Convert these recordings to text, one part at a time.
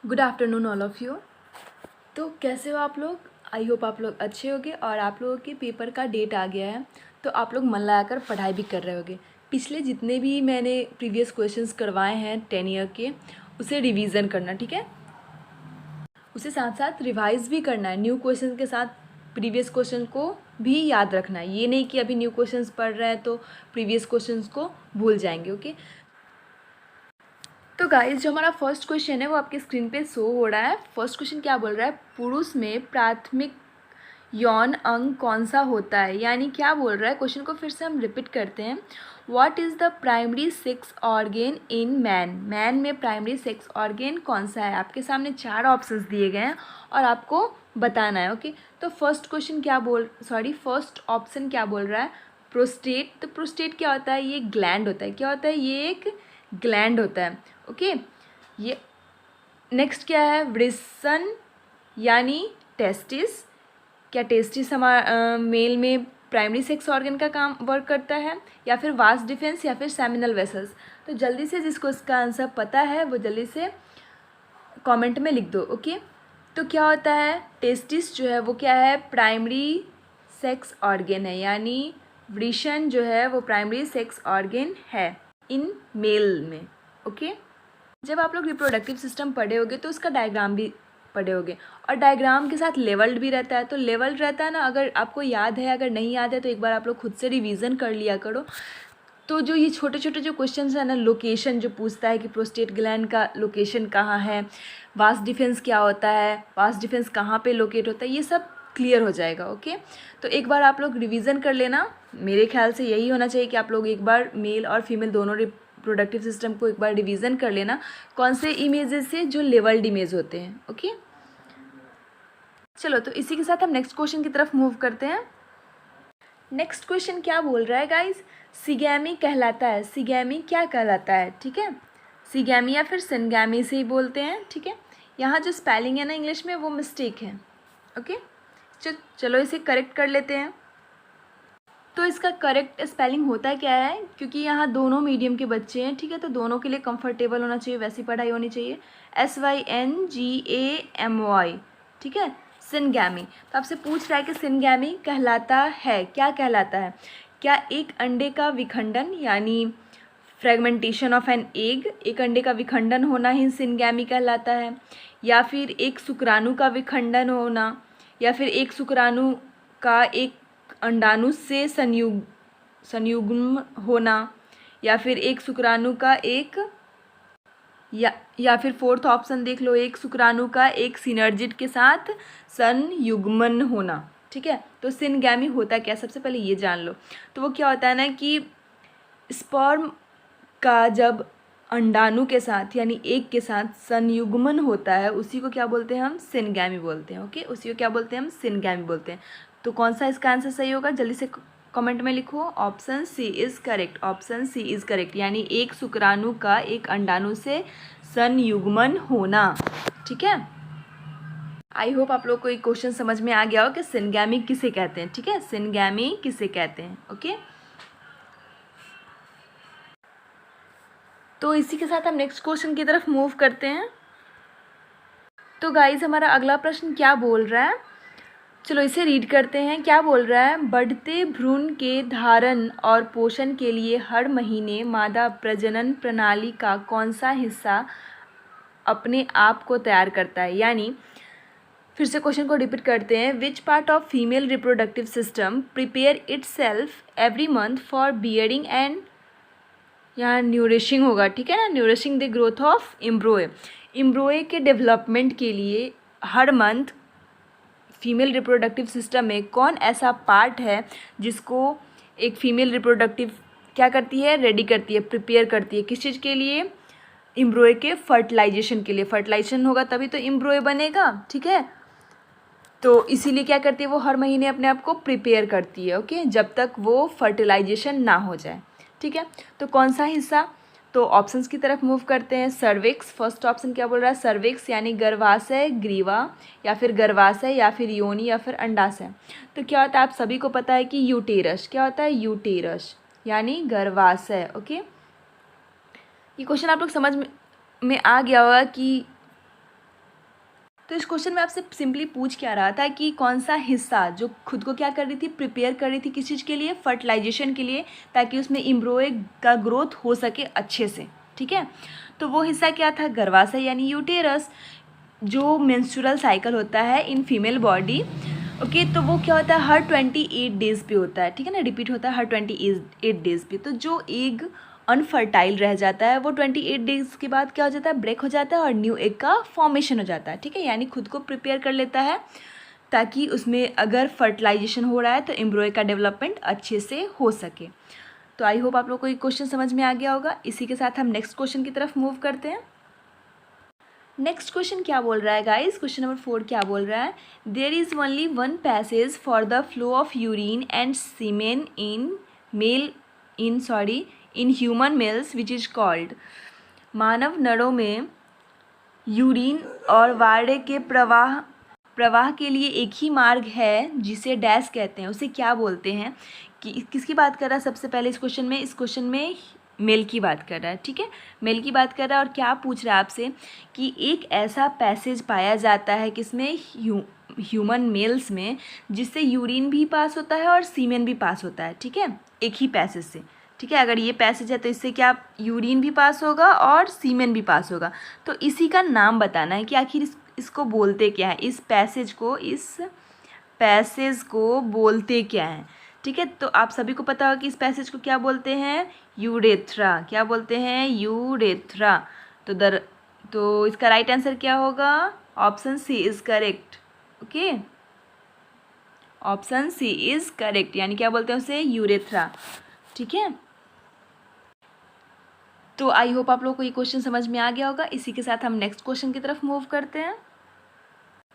Good afternoon all of you. तो कैसे हो आप लोग? आई होप आप लोग अच्छे होंगे और आप लोगों के पेपर का डेट आ गया है तो आप लोग मन लगाकर पढ़ाई भी कर रहे होंगे। पिछले जितने भी मैंने प्रीवियस क्वेश्चंस करवाए हैं 10 ईयर के, उसे रिवीजन करना, ठीक है। उसे साथ साथ रिवाइज भी करना है, न्यू क्वेश्चन के साथ प्रीवियस क्वेश्चन को भी याद रखना है। ये नहीं कि अभी न्यू क्वेश्चंस पढ़ रहे हैं तो प्रीवियस क्वेश्चंस को भूल जाएंगे, ओके। तो गाइस, जो हमारा फर्स्ट क्वेश्चन है वो आपके स्क्रीन पे शो हो रहा है। फर्स्ट क्वेश्चन क्या बोल रहा है? पुरुष में प्राथमिक यौन अंग कौन सा होता है, यानी क्या बोल रहा है। क्वेश्चन को फिर से हम रिपीट करते हैं। What is the primary sex organ in man? Man में प्राइमरी सेक्स ऑर्गेन कौन सा है? आपके सामने 4 ऑप्शंस दिए गए हैं और आपको बताना है, ओके। तो फर्स्ट ऑप्शन क्या बोल रहा है? प्रोस्टेट। तो प्रोस्टेट क्या होता है? ये ग्लैंड होता है। क्या होता है? ये एक ग्लैंड होता है, ओके। ये नेक्स्ट क्या है? वृषण यानी टेस्टिस। क्या टेस्टिस मेल में प्राइमरी सेक्स ऑर्गन का काम वर्क करता है, या फिर वास डिफेंस, या फिर सेमिनल वेसल्स? तो जल्दी से जिसको इसका आंसर पता है वो जल्दी से कमेंट में लिख दो, ओके। तो क्या होता है? टेस्टिस जो है वो क्या है? प्राइमरी सेक्स ऑर्गन है, यानी वृषण जो है वो प्राइमरी सेक्स ऑर्गन है इन मेल में, ओके। जब आप लोग रिप्रोडक्टिव सिस्टम पढ़े होगे तो उसका डायग्राम भी पढ़े होगे, और डायग्राम के साथ लेवल्ड भी रहता है। तो लेवल्ड रहता है ना, अगर आपको याद है, अगर नहीं याद है तो एक बार आप लोग खुद से रिवीजन कर लिया करो। तो जो ये छोटे छोटे जो क्वेश्चंस है ना, लोकेशन जो पूछता है कि प्रोस्टेट ग्लैंड का लोकेशन कहाँ है, वास डिफेंस क्या होता है, वास डिफेंस कहाँ पे लोकेट होता है, ये सब क्लियर हो जाएगा, ओके। तो एक बार आप लोग रिवीजन कर लेना। मेरे ख्याल से यही होना चाहिए कि आप लोग एक बार मेल और फीमेल दोनों रिप्रोडक्टिव सिस्टम को एक बार रिवीजन कर लेना, कौन से इमेजेस से? जो लेवल्ड इमेज होते हैं, ओके। चलो, तो इसी के साथ हम नेक्स्ट क्वेश्चन की तरफ मूव करते हैं। नेक्स्ट क्वेश्चन क्या बोल रहा है गाइस? सिगैमी कहलाता है। सिगैमी क्या कहलाता है, ठीक है। सिगैमी या फिर सिनगैमी से ही बोलते हैं, ठीक है। यहाँ जो स्पेलिंग है ना इंग्लिश में वो मिस्टेक है, ओके। चलो इसे करेक्ट कर लेते हैं। तो इसका करेक्ट स्पेलिंग होता क्या है, क्योंकि यहाँ दोनों मीडियम के बच्चे हैं, ठीक है, तो दोनों के लिए कंफर्टेबल होना चाहिए, वैसी पढ़ाई होनी चाहिए। SYNGAMY, ठीक है, सिनगैमी। तो आपसे पूछ रहा है कि सिनगैमी कहलाता है, क्या कहलाता है? क्या एक अंडे का विखंडन, यानी फ्रेगमेंटेशन ऑफ एन एग, एक अंडे का विखंडन होना ही सिनगैमी कहलाता है, या फिर एक शुक्राणु का विखंडन होना, या फिर एक शुक्राणु का एक अंडाणु से संयुग्म होना, या फिर एक शुक्राणु का एक या फिर फोर्थ ऑप्शन देख लो, एक शुक्राणु का एक सिनर्जिड के साथ संयुग्मन होना, ठीक है। तो सिनगैमी होता क्या? सबसे पहले ये जान लो। तो वो क्या होता है ना कि स्पर्म का जब अंडाणु के साथ यानी एग के साथ संयुग्मन होता है, उसी को क्या बोलते हैं? हम सिनगैमी बोलते हैं, ओके। उसी को क्या बोलते हैं? हम सिनगैमी बोलते हैं। तो कौन सा इसका आंसर सही होगा? जल्दी से कमेंट में लिखो। Option C is correct. Option C is correct, यानी एक शुक्राणु का एक अंडाणु से संयुग्मन होना, ठीक है। आई होप आप लोग को एक क्वेश्चन समझ में आ गया हो कि सिनगैमी किसे कहते हैं, ठीक है। सिनगैमी किसे कहते हैं, ओके। तो इसी के साथ हम नेक्स्ट क्वेश्चन की तरफ मूव करते हैं। तो गाइस, हमारा अगला प्रश्न क्या बोल रहा है? चलो इसे रीड करते हैं। क्या बोल रहा है? बढ़ते भ्रूण के धारण और पोषण के लिए हर महीने मादा प्रजनन प्रणाली का कौन सा हिस्सा अपने आप को तैयार करता है, यानी फिर से क्वेश्चन को रिपीट करते हैं। Which part of female reproductive system prepare itself every month for bearing and, यहाँ न्यूरिशिंग होगा, ठीक है ना, न्यूरिशिंग द ग्रोथ ऑफ एम्ब्रोए। एम्ब्रोए के डेवलपमेंट के लिए हर मंथ फीमेल रिप्रोडक्टिव सिस्टम में कौन ऐसा पार्ट है जिसको एक फीमेल रिप्रोडक्टिव क्या करती है? रेडी करती है, प्रिपेयर करती है। किस चीज़ के लिए? एम्ब्रोए के फर्टिलाइजेशन के लिए। फर्टिलाइजेशन होगा तभी तो एम्ब्रोए बनेगा, ठीक है। तो इसीलिए क्या करती है? वो हर महीने अपने आप को प्रिपेयर करती है, ओके, जब तक वो फर्टिलाइजेशन ना हो जाए, ठीक है। तो कौन सा हिस्सा? तो ऑप्शंस की तरफ मूव करते हैं। सर्विक्स, फर्स्ट ऑप्शन क्या बोल रहा है? सर्विक्स यानी गर्भाशय, ग्रीवा, या फिर गर्भाशय, या फिर योनि, या फिर अंडाशय। तो क्या होता है? आप सभी को पता है कि यूटेरस। क्या होता है? यूटेरस यानी गर्भाशय, ओके। ये क्वेश्चन आप लोग समझ में आ गया होगा कि तो इस क्वेश्चन में आपसे सिंपली पूछ क्या रहा था कि कौन सा हिस्सा जो खुद को क्या कर रही थी, प्रिपेयर कर रही थी किस चीज़ के लिए, फर्टिलाइजेशन के लिए, ताकि उसमें एम्ब्रॉय का ग्रोथ हो सके अच्छे से, ठीक है। तो वो हिस्सा क्या था, गर्भाशय यानी यूटेरस, जो मेंस्ट्रुअल साइकिल होता है इन फीमेल बॉडी। ओके, तो वो क्या होता है, हर 28 डेज़ पे होता है, ठीक है ना, रिपीट होता है हर 28 डेज़ पे। तो जो एग अनफर्टाइल रह जाता है वो 28 डेज़ के बाद क्या हो जाता है, ब्रेक हो जाता है और न्यू एग का फॉर्मेशन हो जाता है, ठीक है। यानी खुद को प्रिपेयर कर लेता है ताकि उसमें अगर फर्टिलाइजेशन हो रहा है तो एम्ब्रॉय का डेवलपमेंट अच्छे से हो सके। तो आई होप आप लोग को ये क्वेश्चन समझ में आ गया होगा। इसी के साथ हम नेक्स्ट क्वेश्चन की तरफ मूव करते हैं। नेक्स्ट क्वेश्चन क्या बोल रहा है गाइस, क्वेश्चन नंबर 4 क्या बोल रहा है, there is only one passage for the flow of urine and semen in human males which is called. मानव नरों में यूरिन और वार्डे के प्रवाह के लिए एक ही मार्ग है जिसे डैश कहते हैं, उसे क्या बोलते हैं। कि किसकी बात कर रहा है सबसे पहले इस क्वेश्चन में मेल की बात कर रहा है, ठीक है, मेल की बात कर रहा है। और क्या पूछ रहा है आपसे कि एक ऐसा पैसेज पाया जाता है किसमें, ह्यूमन मेल्स में, जिससे यूरिन भी पास होता है और सीमेन भी पास होता है, ठीक है, एक ही पैसेज से, ठीक है। अगर ये पैसेज है तो इससे क्या यूरिन भी पास होगा और सीमेन भी पास होगा। तो इसी का नाम बताना है कि आखिर इसको बोलते क्या है, इस पैसेज को बोलते क्या है, ठीक है। तो आप सभी को पता होगा कि इस पैसेज को क्या बोलते हैं, यूरेथ्रा। क्या बोलते हैं, यूरेथ्रा। तो इसका राइट आंसर क्या होगा, option C is correct. Okay, option C is correct, यानी क्या बोलते हैं उसे, यूरेथ्रा, ठीक है। तो आई होप आप लोग को ये क्वेश्चन समझ में आ गया होगा। इसी के साथ हम नेक्स्ट क्वेश्चन की तरफ मूव करते हैं।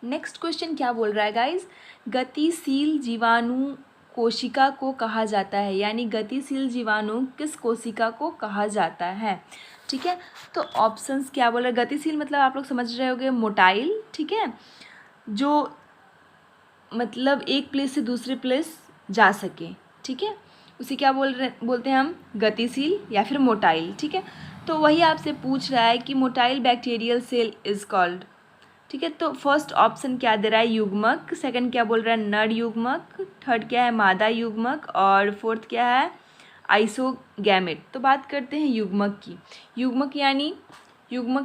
नेक्स्ट क्वेश्चन क्या बोल रहा है गाइज, गतिशील जीवाणु कोशिका को कहा जाता है, यानी गतिशील जीवाणु किस कोशिका को कहा जाता है, ठीक है। तो ऑप्शंस क्या बोल रहे हैं, गतिशील मतलब आप लोग समझ रहे होंगे मोटाइल, ठीक है, जो मतलब एक प्लेस से दूसरे प्लेस जा सके, ठीक है, उसे क्या बोलते हैं हम, गतिशील या फिर मोटाइल, ठीक है। तो वही आपसे पूछ रहा है कि motile bacterial cell is called, ठीक है। तो फर्स्ट ऑप्शन क्या दे रहा है, युग्मक, सेकंड क्या बोल रहा है, नर युग्मक, थर्ड क्या है, मादा युग्मक, और फोर्थ क्या है, आइसोगैमेट। तो बात करते हैं युग्मक की। युग्मक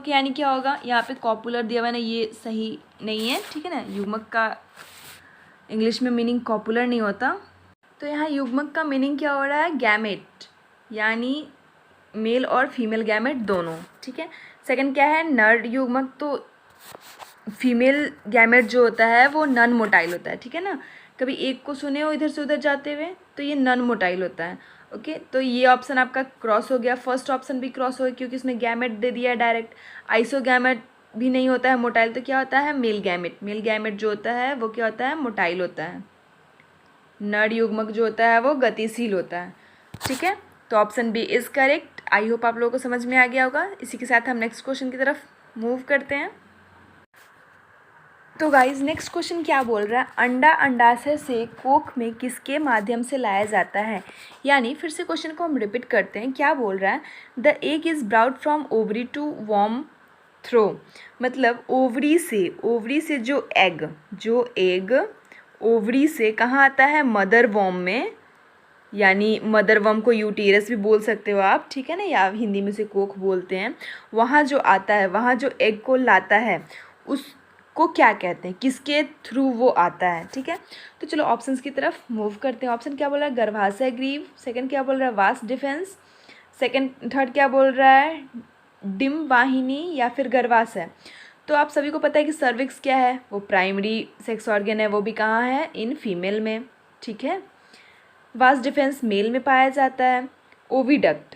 यानी क्या होगा, यहाँ पे कॉपुलर दिया हुआ है ना, ये सही नहीं है, ठीक है ना। युग्मक का इंग्लिश में मीनिंग कॉपुलर नहीं होता। तो यहाँ युग्मक का मीनिंग क्या हो रहा है, गैमेट, यानी मेल और फीमेल गैमेट दोनों, ठीक है। सेकंड क्या है, नर युग्मक, तो फीमेल गैमेट जो होता है वो नॉन मोटाइल होता है, ठीक है ना। कभी एक को सुने हो इधर से उधर जाते हुए, तो ये नॉन मोटाइल होता है। ओके, तो ये ऑप्शन आपका क्रॉस हो गया, फर्स्ट ऑप्शन भी क्रॉस हो गया क्योंकि इसमें गैमेट दे दिया है डायरेक्ट। आइसोगैमेट भी नहीं होता है मोटाइल, तो क्या होता है, मेल गैमेट जो होता है वो क्या होता है, मोटाइल होता है। नर युग्मक जो होता है वो गतिशील होता है, ठीक है। तो option B is correct. I hope आप लोगों को समझ में आ गया होगा। इसी के साथ हम नेक्स्ट क्वेश्चन की तरफ मूव करते हैं। तो गाइज नेक्स्ट क्वेश्चन क्या बोल रहा है, अंडा अंडाशय से कोख में किसके माध्यम से लाया जाता है, यानी फिर से क्वेश्चन को हम रिपीट करते हैं। क्या बोल रहा है, the egg is brought from ovary to warm through, मतलब ओवरी से जो एग ओवरी से कहाँ आता है, मदर वॉर्म में, यानी मदर वर्म को यूटेरस भी बोल सकते हो आप, ठीक है ना, या हिंदी में से कोख बोलते हैं। वहाँ जो आता है, वहाँ जो एग को लाता है उसको क्या कहते हैं, किसके थ्रू वो आता है, ठीक है। तो चलो ऑप्शंस की तरफ मूव करते हैं। ऑप्शन क्या बोल रहा है, गर्भाशय ग्रीव, सेकंड क्या बोल रहा है, वास डिफेंस, थर्ड क्या बोल रहा है, डिम वाहिनी या फिर गर्भाशय। तो आप सभी को पता है कि सर्विक्स क्या है, वो प्राइमरी सेक्स ऑर्गन है, वो भी कहाँ है, इन फीमेल में, ठीक है। वास डिफेंस मेल में पाया जाता है। ओविडक्ट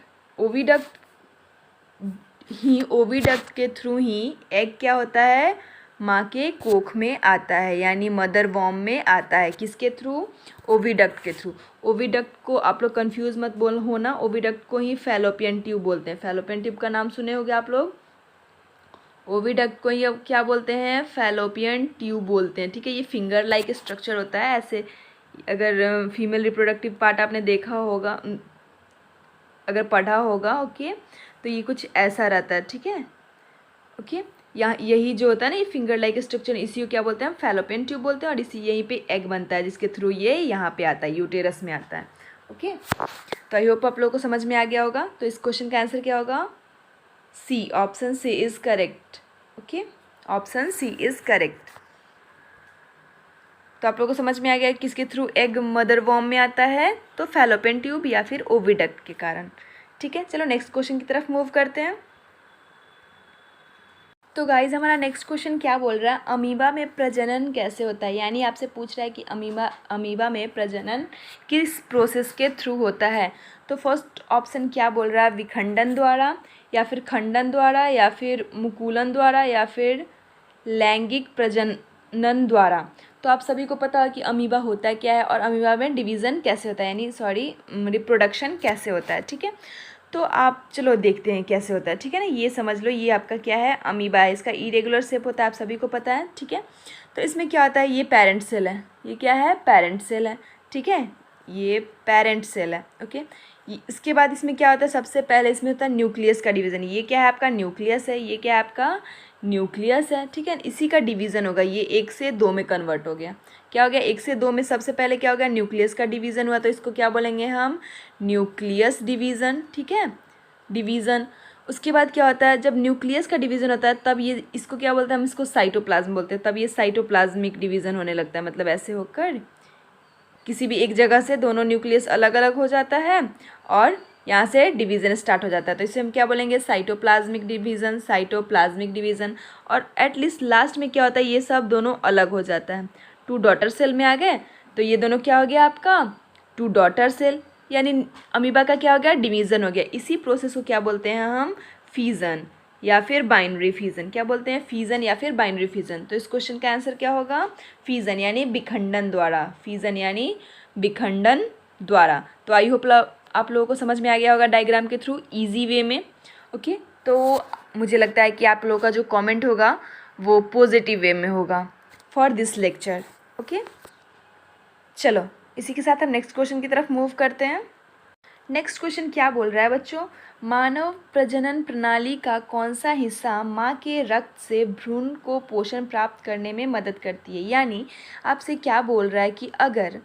के थ्रू ही एग क्या होता है, माँ के कोख में आता है, यानी मदर वॉर्म में आता है, किसके थ्रू, ओविडक्ट के थ्रू। ओविडक्ट को आप लोग कंफ्यूज मत होना, ओविडक्ट को ही फैलोपियन ट्यूब बोलते हैं। फैलोपियन ट्यूब का नाम सुने होंगे आप लोग, ओविडक्ट को ही अब क्या बोलते हैं, फैलोपियन ट्यूब बोलते हैं, ठीक है। ये फिंगर लाइक स्ट्रक्चर होता है ऐसे, अगर फीमेल रिप्रोडक्टिव पार्ट आपने देखा होगा, अगर पढ़ा होगा, ओके, तो ये कुछ ऐसा रहता है, ठीक है। ओके, यहाँ यही जो होता है ना ये फिंगर लाइक स्ट्रक्चर, इसी को क्या बोलते हैं हम फैलोपियन ट्यूब बोलते हैं, और इसी यहीं पे एग बनता है जिसके थ्रू ये यहाँ पे आता है, यूटेरस में आता है। ओके, तो आई होप आप लोगों को समझ में आ गया होगा। तो इस क्वेश्चन का आंसर क्या होगा? C, option C is correct. Okay, option C is correct. तो आप लोगों को समझ में आ गया किसके थ्रू एग मदर वॉर्म में आता है? तो फैलोपियन ट्यूब या फिर ओविडक्ट के कारण। ठीक है, चलो नेक्स्ट क्वेश्चन की तरफ मूव करते हैं। तो गाइज हमारा नेक्स्ट क्वेश्चन क्या बोल रहा है? अमीबा में प्रजनन कैसे होता है? यानी आपसे पूछ रहा है कि अमीबा में प्रजनन किस प्रोसेस के थ्रू होता है? तो फर्स्ट ऑप्शन क्या बोल रहा है? विखंडन द्वारा, या फिर खंडन द्वारा, या फिर मुकुलन द्वारा, या फिर लैंगिक प्रजनन द्वारा। तो आप सभी को पता है कि अमीबा होता क्या है और अमीबा में डिवीज़न कैसे होता है, यानी रिप्रोडक्शन कैसे होता है। ठीक है, तो आप चलो देखते हैं कैसे होता है। ठीक है ना, ये समझ लो, ये आपका क्या है? अमीबा है। इसका इरेगुलर शेप होता है, आप सभी को पता है। ठीक है, तो इसमें क्या होता है? ये पेरेंट सेल है। ये क्या है? पेरेंट सेल है। ठीक है, ये पेरेंट सेल है। ओके, इसके बाद इसमें क्या होता है? सबसे पहले इसमें होता है न्यूक्लियस का डिवीज़न। ये क्या है? आपका न्यूक्लियस है। ये क्या है? आपका न्यूक्लियस है। ठीक है, इसी का डिवीज़न होगा। ये 1 से 2 में कन्वर्ट हो गया। क्या हो गया? 1 से 2 में सबसे पहले क्या हो गया? न्यूक्लियस का डिवीज़न हुआ, तो इसको क्या बोलेंगे हम? Nucleus division. ठीक है, डिवीज़न। उसके बाद क्या होता है? जब न्यूक्लियस का डिवीज़न होता है तब ये इसको क्या बोलते हैं? हम इसको साइटोप्लाज्म बोलते हैं। तब ये साइटोप्लाज्मिक डिवीज़न होने लगता है, मतलब ऐसे होकर किसी भी एक जगह से दोनों न्यूक्लियस अलग अलग हो जाता है और यहाँ से डिवीज़न स्टार्ट हो जाता है। तो इसे हम क्या बोलेंगे? Cytoplasmic division, cytoplasmic division. और एटलीस्ट लास्ट में क्या होता है? ये सब दोनों अलग हो जाता है। 2 डॉटर सेल में आ गए, तो ये दोनों क्या हो गया आपका? 2 डॉटर सेल, यानी अमीबा का क्या हो गया? डिवीज़न हो गया। इसी प्रोसेस को क्या बोलते हैं हम? फीज़न या फिर बाइनरी फिजन। क्या बोलते हैं? फीजन या फिर बाइनरी फिजन। तो इस क्वेश्चन का आंसर क्या होगा? फीजन यानी विखंडन द्वारा। फीजन यानी विखंडन द्वारा। तो आई होप आप लोगों को समझ में आ गया होगा डायग्राम के थ्रू इजी वे में। ओके, तो मुझे लगता है कि आप लोगों का जो कमेंट होगा वो पॉजिटिव वे में होगा फॉर दिस लेक्चर। ओके, चलो इसी के साथ हम नेक्स्ट क्वेश्चन की तरफ मूव करते हैं। नेक्स्ट क्वेश्चन क्या बोल रहा है बच्चों? मानव प्रजनन प्रणाली का कौन सा हिस्सा माँ के रक्त से भ्रूण को पोषण प्राप्त करने में मदद करती है? यानी आपसे क्या बोल रहा है कि अगर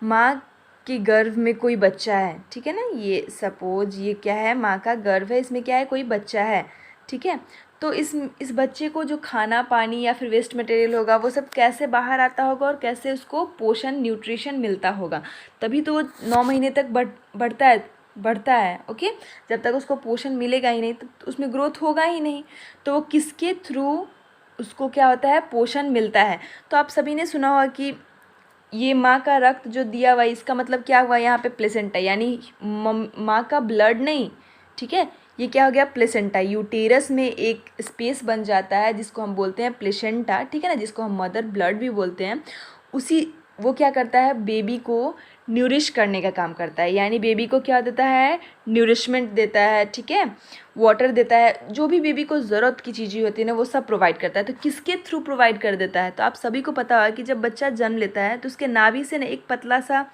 माँ के गर्भ में कोई बच्चा है, ठीक है ना, ये सपोज ये क्या है? माँ का गर्भ है, इसमें क्या है? कोई बच्चा है। ठीक है, तो इस बच्चे को जो खाना पानी या फिर वेस्ट मटेरियल होगा वो सब कैसे बाहर आता होगा और कैसे उसको पोषण न्यूट्रिशन मिलता होगा? तभी तो वो 9 महीने तक बढ़ता है। ओके, जब तक उसको पोषण मिलेगा ही नहीं तो उसमें ग्रोथ होगा ही नहीं। तो वो किसके थ्रू उसको क्या होता है? पोषण मिलता है। तो आप सभी ने सुना होगा कि ये माँ का रक्त जो दिया हुआ, इसका मतलब क्या हुआ? यहाँ पे प्लेसेंटा, यानी माँ का ब्लड नहीं। ठीक है, ये क्या हो गया? प्लेसेंटा। यूटेरस में एक स्पेस बन जाता है जिसको हम बोलते हैं प्लेसेंटा। ठीक है ना, जिसको हम मदर ब्लड भी बोलते हैं। वो क्या करता है? बेबी को न्यूरिश करने का काम करता है, यानी बेबी को क्या देता है? न्यूरिशमेंट देता है। ठीक है, वाटर देता है, जो भी बेबी को ज़रूरत की चीज़ें होती है ना वो सब प्रोवाइड करता है। तो किसके थ्रू प्रोवाइड कर देता है? तो आप सभी को पता होगा कि जब बच्चा जन्म लेता है तो उसके नाभि से ना एक पतला सा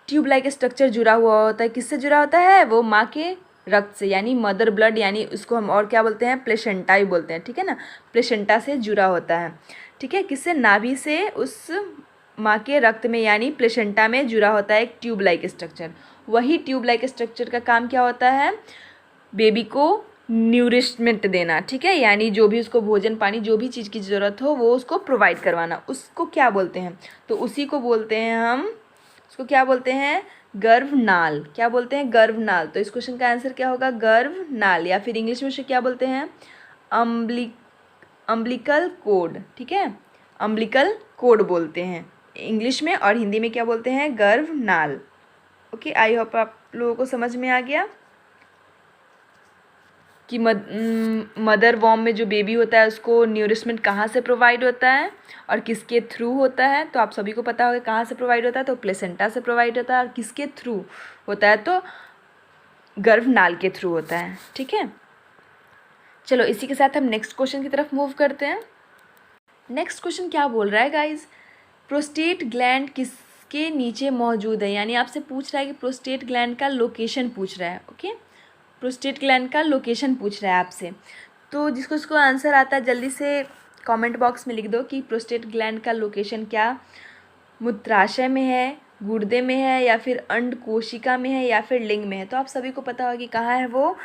ट्यूब लाइक स्ट्रक्चर जुड़ा हुआ होता है। किससे जुड़ा होता है? वो माँ के रक्त से, यानी मदर ब्लड, यानी उसको हम और क्या बोलते हैं? प्लेसेंटा ही बोलते हैं। ठीक है ना, प्लेसेंटा से जुड़ा होता है। ठीक है, किससे? नाभि से उस माँ के रक्त में यानी प्लेसेंटा में जुड़ा होता है एक ट्यूब लाइक स्ट्रक्चर। वही ट्यूब लाइक स्ट्रक्चर का काम क्या होता है? बेबी को न्यूरिशमेंट देना। ठीक है, यानी जो भी उसको भोजन पानी जो भी चीज़ की ज़रूरत हो वो उसको प्रोवाइड करवाना। उसको क्या बोलते हैं? तो उसी को बोलते हैं हम, उसको क्या बोलते हैं? गर्भनाल। क्या बोलते हैं? गर्भनाल। तो इस क्वेश्चन का आंसर क्या होगा? गर्भनाल, या फिर इंग्लिश में उसे क्या बोलते हैं? Umbilical cord. ठीक है, अम्बिलिकल कोड बोलते हैं इंग्लिश में, और हिंदी में क्या बोलते हैं? गर्भनाल। ओके, आई होप आप लोगों को समझ में आ गया कि मदर वॉर्म में जो बेबी होता है उसको न्यूरिशमेंट कहाँ से प्रोवाइड होता है और किसके थ्रू होता है? तो आप सभी को पता होगा कहाँ से प्रोवाइड होता है, तो प्लेसेंटा से प्रोवाइड होता है। और किसके थ्रू होता है? तो गर्भनाल के थ्रू होता है। ठीक है, चलो इसी के साथ हम नेक्स्ट क्वेश्चन की तरफ मूव करते हैं। नेक्स्ट क्वेश्चन क्या बोल रहा है गाइज? प्रोस्टेट ग्लैंड किसके नीचे मौजूद है? यानी आपसे पूछ रहा है कि प्रोस्टेट ग्लैंड का लोकेशन पूछ रहा है। ओके, प्रोस्टेट ग्लैंड का लोकेशन पूछ रहा है आपसे। तो जिसको इसको आंसर आता है जल्दी से कमेंट बॉक्स में लिख दो कि प्रोस्टेट ग्लैंड का लोकेशन क्या मूत्राशय में है, गुर्दे में है, या फिर अंड कोशिका में है, या फिर लिंग में है। तो आप सभी को पता होगा कि कहाँ है वो,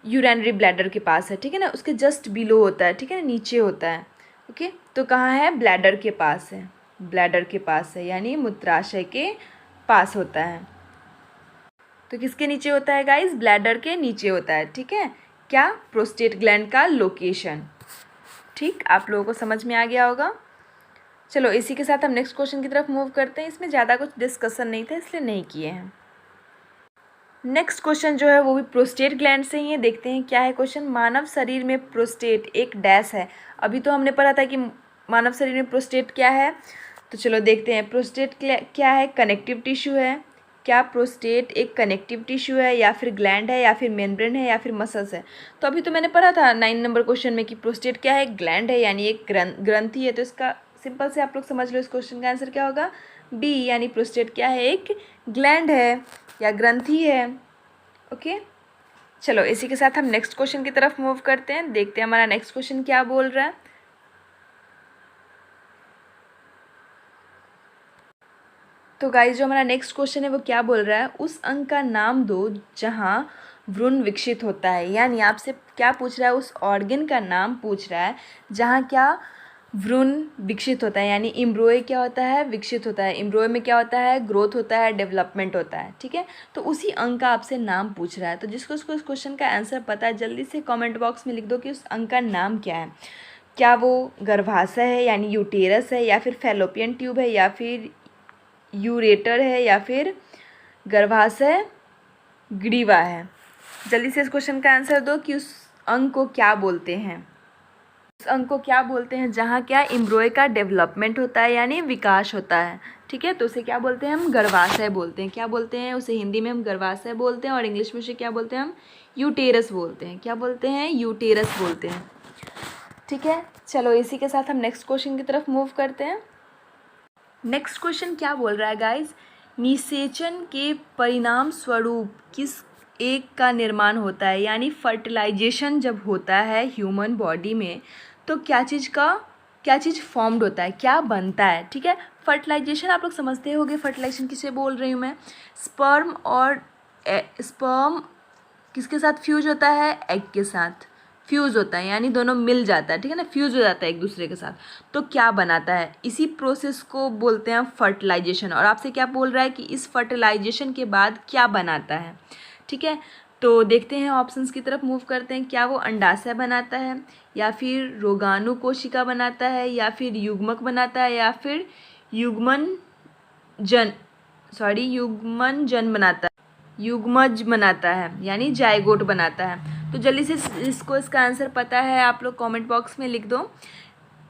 यूरिनरी ब्लैडर के पास है, ठीक है ना, उसके जस्ट बिलो होता है, ठीक है ना, नीचे होता है। ओके, तो कहाँ है, ब्लैडर के पास है, ब्लैडर के पास है यानी मूत्राशय के पास होता है। तो किसके नीचे होता है गाइस, ब्लैडर के नीचे होता है, ठीक है। क्या, प्रोस्टेट ग्लैंड का लोकेशन। ठीक, आप लोगों को समझ में आ गया होगा। चलो इसी के साथ हम नेक्स्ट क्वेश्चन की तरफ मूव करते हैं। इसमें ज़्यादा कुछ डिस्कशन नहीं था इसलिए नहीं किए हैं। नेक्स्ट क्वेश्चन जो है वो भी प्रोस्टेट ग्लैंड से ही है। देखते हैं क्या है क्वेश्चन। मानव शरीर में प्रोस्टेट एक डैश है। अभी तो हमने पढ़ा था कि मानव शरीर में प्रोस्टेट क्या है, तो चलो देखते हैं प्रोस्टेट क्या है। कनेक्टिव टिश्यू है। क्या प्रोस्टेट एक कनेक्टिव टिश्यू है, या फिर ग्लैंड है, या फिर मेम्ब्रेन है, या फिर मसल्स है। तो अभी तो मैंने पढ़ा था 9 नंबर क्वेश्चन में कि प्रोस्टेट क्या है, ग्लैंड है यानी एक ग्रंथि है। तो इसका सिंपल से आप लोग समझ लो इस क्वेश्चन का आंसर क्या होगा, बी, यानी प्रोस्टेट क्या है, एक ग्लैंड है या ग्रंथि है। ओके, चलो इसी के साथ हम नेक्स्ट क्वेश्चन की तरफ मूव करते हैं। देखते हैं हमारा नेक्स्ट क्वेश्चन क्या बोल रहा है। तो गाइस जो हमारा नेक्स्ट क्वेश्चन है वो क्या बोल रहा है, उस अंग का नाम दो जहां भ्रूण विकसित होता है। यानी आपसे क्या पूछ रहा है, उस ऑर्गन का नाम पूछ रहा है जहां क्या भ्रूण विकसित होता है। यानी इम्ब्रोय क्या होता है, विकसित होता है। इम्ब्रोय में क्या होता है, ग्रोथ होता है, डेवलपमेंट होता है, ठीक है। तो उसी अंग का आपसे नाम पूछ रहा है। तो जिसको उसको इस क्वेश्चन का आंसर पता है जल्दी से कमेंट बॉक्स में लिख दो कि उस अंग का नाम क्या है। क्या वो गर्भाशय है यानी यूटेरस है, या फिर फैलोपियन ट्यूब है, या फिर यूरेटर है, या फिर गर्भाशय ग्रीवा है। जल्दी से इस क्वेश्चन का आंसर दो कि उस अंग को क्या बोलते हैं। उस अंग को क्या बोलते हैं जहाँ क्या इम्ब्रोय का डेवलपमेंट होता है यानी विकास होता है, ठीक है। तो उसे क्या बोलते हैं, हम गर्भाशय बोलते हैं। क्या बोलते हैं उसे, हिंदी में हम गर्भाशय बोलते हैं, और इंग्लिश में उसे क्या बोलते हैं, हम यूटेरस बोलते हैं। क्या बोलते हैं, यूटेरस बोलते हैं, ठीक है। चलो इसी के साथ हम नेक्स्ट क्वेश्चन की तरफ मूव करते हैं। नेक्स्ट क्वेश्चन क्या बोल रहा है गाइज, निषेचन के परिणाम स्वरूप किस एक का निर्माण होता है। यानी फर्टिलाइजेशन जब होता है ह्यूमन बॉडी में तो क्या चीज़ फॉर्म्ड होता है, क्या बनता है, ठीक है। फर्टिलाइजेशन आप लोग समझते होंगे, फर्टिलाइजेशन किसे बोल रही हूँ मैं, स्पर्म किसके साथ फ्यूज होता है, एग के साथ फ्यूज़ होता है, यानी दोनों मिल जाता है, ठीक है ना, फ्यूज़ हो जाता है एक दूसरे के साथ। तो क्या बनाता है, इसी प्रोसेस को बोलते हैं फर्टिलाइजेशन। और आपसे क्या बोल रहा है कि इस फर्टिलाइजेशन के बाद क्या बनाता है, ठीक है। तो देखते हैं ऑप्शंस की तरफ मूव करते हैं। क्या वो अंडाशय बनाता है, या फिर रोगाणु कोशिका बनाता है, या फिर युग्मक बनाता है, या फिर युग्मज बनाता है यानी जाइगोट बनाता है। तो जल्दी से इसको इसका आंसर पता है आप लोग कमेंट बॉक्स में लिख दो।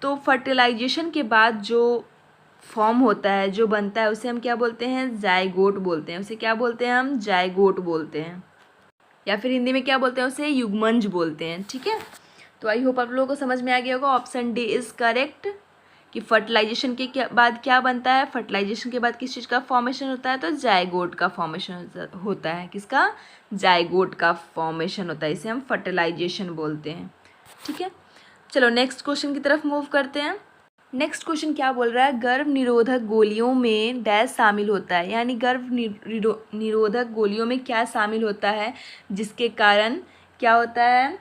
तो फर्टिलाइजेशन के बाद जो फॉर्म होता है, जो बनता है, उसे हम क्या बोलते हैं, जाइगोट बोलते हैं। उसे क्या बोलते हैं, हम जाइगोट बोलते हैं, या फिर हिंदी में क्या बोलते हैं, उसे युग्मंज बोलते हैं, ठीक है। तो आई होप आप लोगों को समझ में आ गया होगा। ऑप्शन डी इज़ करेक्ट कि फर्टिलाइजेशन के बाद क्या बनता है, फर्टिलाइजेशन के बाद किस चीज़ का फॉर्मेशन होता है, तो जाइगोट का फॉर्मेशन होता है। किसका, जाइगोट का फॉर्मेशन होता है, इसे हम फर्टिलाइजेशन बोलते हैं, ठीक है। चलो नेक्स्ट क्वेश्चन की तरफ मूव करते हैं। नेक्स्ट क्वेश्चन क्या बोल रहा है, गर्भ निरोधक गोलियों में डैश शामिल होता है। यानी गर्भ निरोधक गोलियों में क्या शामिल होता है जिसके कारण क्या होता है,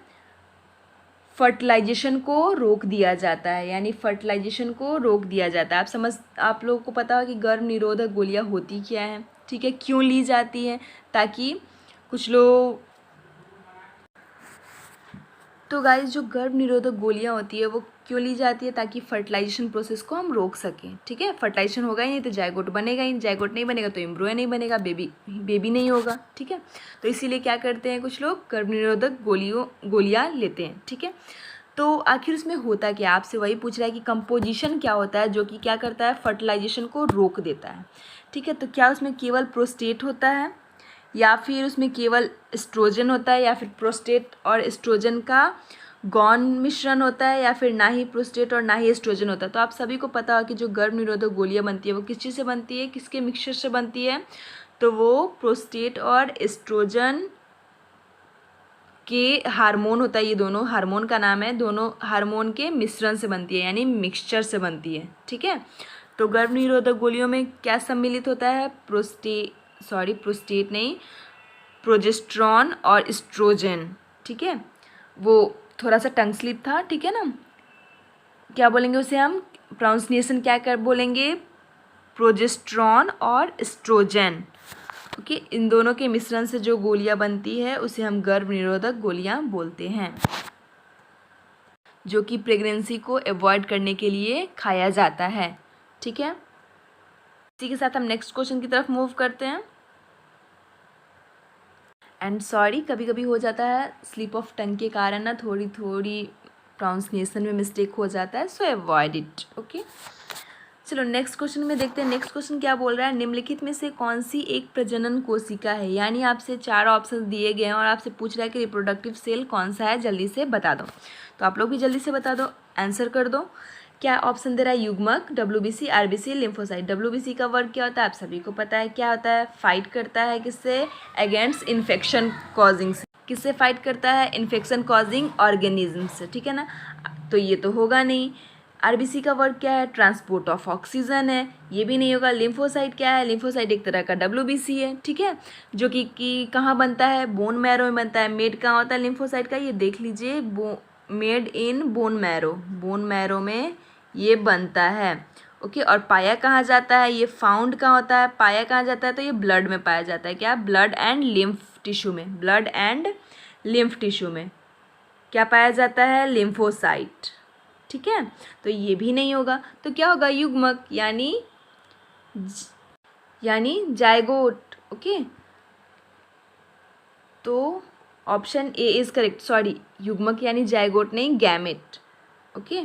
फर्टिलाइजेशन को रोक दिया जाता है। यानी फर्टिलाइजेशन को रोक दिया जाता है। आप लोगों को पता हो कि गर्भ निरोधक गोलियां होती क्या हैं, ठीक है, क्यों ली जाती हैं, ताकि कुछ लोग, तो गाइस जो गर्भ निरोधक गोलियां होती है वो क्यों ली जाती है, ताकि फर्टिलाइजेशन प्रोसेस को हम रोक सकें, ठीक है। फर्टिलाइजेशन होगा ही नहीं तो जाइगोट बनेगा ही नहीं, जाइगोट नहीं बनेगा तो एम्ब्रियो नहीं बनेगा, बेबी नहीं होगा, ठीक है। तो इसीलिए क्या करते हैं कुछ लोग, गर्भ निरोधक गोलियां लेते हैं, ठीक है। तो आखिर उसमें होता क्या, आपसे वही पूछ रहा है कि कंपोजिशन क्या होता है जो कि क्या करता है, फर्टिलाइजेशन को रोक देता है, ठीक है। तो क्या उसमें केवल प्रोस्टेट होता है, या फिर उसमें केवल एस्ट्रोजन होता है, या फिर प्रोस्टेट और एस्ट्रोजन का गौण मिश्रण होता है, या फिर ना ही प्रोस्टेट और ना ही एस्ट्रोजन होता है। तो आप सभी को पता हो कि जो गर्भ निरोधक गोलियां बनती है वो किस चीज़ से बनती है, किसके मिक्सचर से बनती है, तो वो प्रोस्टेट और एस्ट्रोजन के हार्मोन होता है, ये दोनों हार्मोन का नाम है, दोनों हार्मोन के मिश्रण से बनती है, यानी मिक्सचर से बनती है, ठीक है। तो गर्भ निरोधक गोलियों में क्या सम्मिलित होता है? प्रोस्टेट नहीं, प्रोजेस्ट्रॉन और एस्ट्रोजन, ठीक है। वो थोड़ा सा टंग स्लिप था, ठीक है ना। क्या बोलेंगे उसे हम, प्रोनाउंसिएशन क्या कर बोलेंगे? प्रोजेस्ट्रॉन और एस्ट्रोजन, ओके। इन दोनों के मिश्रण से जो गोलियां बनती है उसे हम गर्भ निरोधक गोलियां बोलते हैं, जो कि प्रेगनेंसी को अवॉइड करने के लिए खाया जाता है, ठीक है। इसी के साथ हम नेक्स्ट क्वेश्चन की तरफ मूव करते हैं। एंड सॉरी, कभी कभी हो जाता है स्लिप ऑफ टंग के कारण ना थोड़ी प्रोनाउंसिएशन में मिस्टेक हो जाता है, सो अवॉइड इट, ओके। चलो नेक्स्ट क्वेश्चन में देखते हैं। नेक्स्ट क्वेश्चन क्या बोल रहा है? निम्नलिखित में से कौन सी एक प्रजनन कोशिका है? यानी आपसे 4 ऑप्शन दिए गए हैं और आपसे पूछ रहा है कि रिप्रोडक्टिव सेल कौन सा है, जल्दी से बता दो। तो आप लोग भी जल्दी से बता दो, आंसर कर दो। क्या ऑप्शन दे रहा है? युग्मक, WBC, RBC, लिम्फोसाइट। WBC का वर्क क्या होता है आप सभी को पता है, क्या होता है? फाइट करता है किससे? अगेंस्ट इन्फेक्शन कॉजिंग से। किससे फाइट करता है? इन्फेक्शन कॉजिंग ऑर्गेनिज्म से, ठीक है ना। तो ये तो होगा नहीं। RBC का वर्क क्या है? ट्रांसपोर्ट ऑफ ऑक्सीजन है, ये भी नहीं होगा। लिम्फोसाइट क्या है? लिम्फोसाइट एक तरह का WBC है, ठीक है, जो कि कहाँ बनता है? बोन मैरो में बनता है। मेड कहाँ होता है लिम्फोसाइट का? ये देख लीजिए, made in bone marrow, bone marrow में ये बनता है, ओके। और पाया कहाँ जाता है? ये फाउंड कहाँ होता है? पाया कहाँ जाता है? तो ये ब्लड में पाया जाता है। क्या? ब्लड एंड लिम्फ टिश्यू में, ब्लड एंड लिम्फ टिश्यू में क्या पाया जाता है? लिम्फोसाइट, ठीक है। तो ये भी नहीं होगा, तो क्या होगा? युग्मक, यानी जायगोट, ओके। तो option A is correct. Sorry, युग्मक यानी जायगोट नहीं, गैमेट, ओके।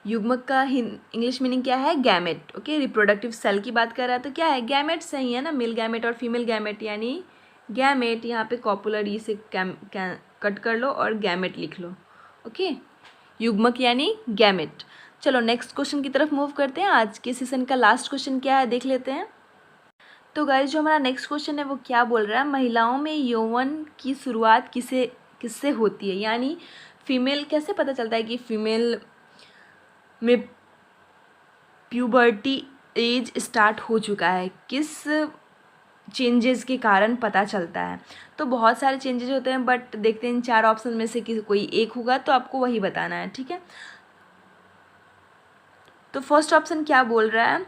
युग्मक का इंग्लिश मीनिंग क्या है? Gamete, okay. रिप्रोडक्टिव सेल की बात कर रहा है तो क्या है? गैमेट सही है ना, मेल गैमेट और फीमेल गैमेट, यानी गैमेट। यहाँ पे कॉपुलर ई से कट कर लो और गैमेट लिख लो, ओके। युग्मक यानी गैमेट। चलो नेक्स्ट क्वेश्चन की तरफ मूव करते हैं। आज के सेशन का लास्ट क्वेश्चन क्या है देख लेते हैं। तो गाइस, जो हमारा नेक्स्ट क्वेश्चन है वो क्या बोल रहा है? महिलाओं में यौवन की शुरुआत किससे होती है? यानी फीमेल, कैसे पता चलता है कि फीमेल में प्यूबर्टी एज स्टार्ट हो चुका है? किस चेंजेस के कारण पता चलता है? तो बहुत सारे चेंजेस होते हैं, बट देखते हैं इन 4 ऑप्शन में से कोई एक होगा तो आपको वही बताना है, ठीक है। तो फर्स्ट ऑप्शन क्या बोल रहा है?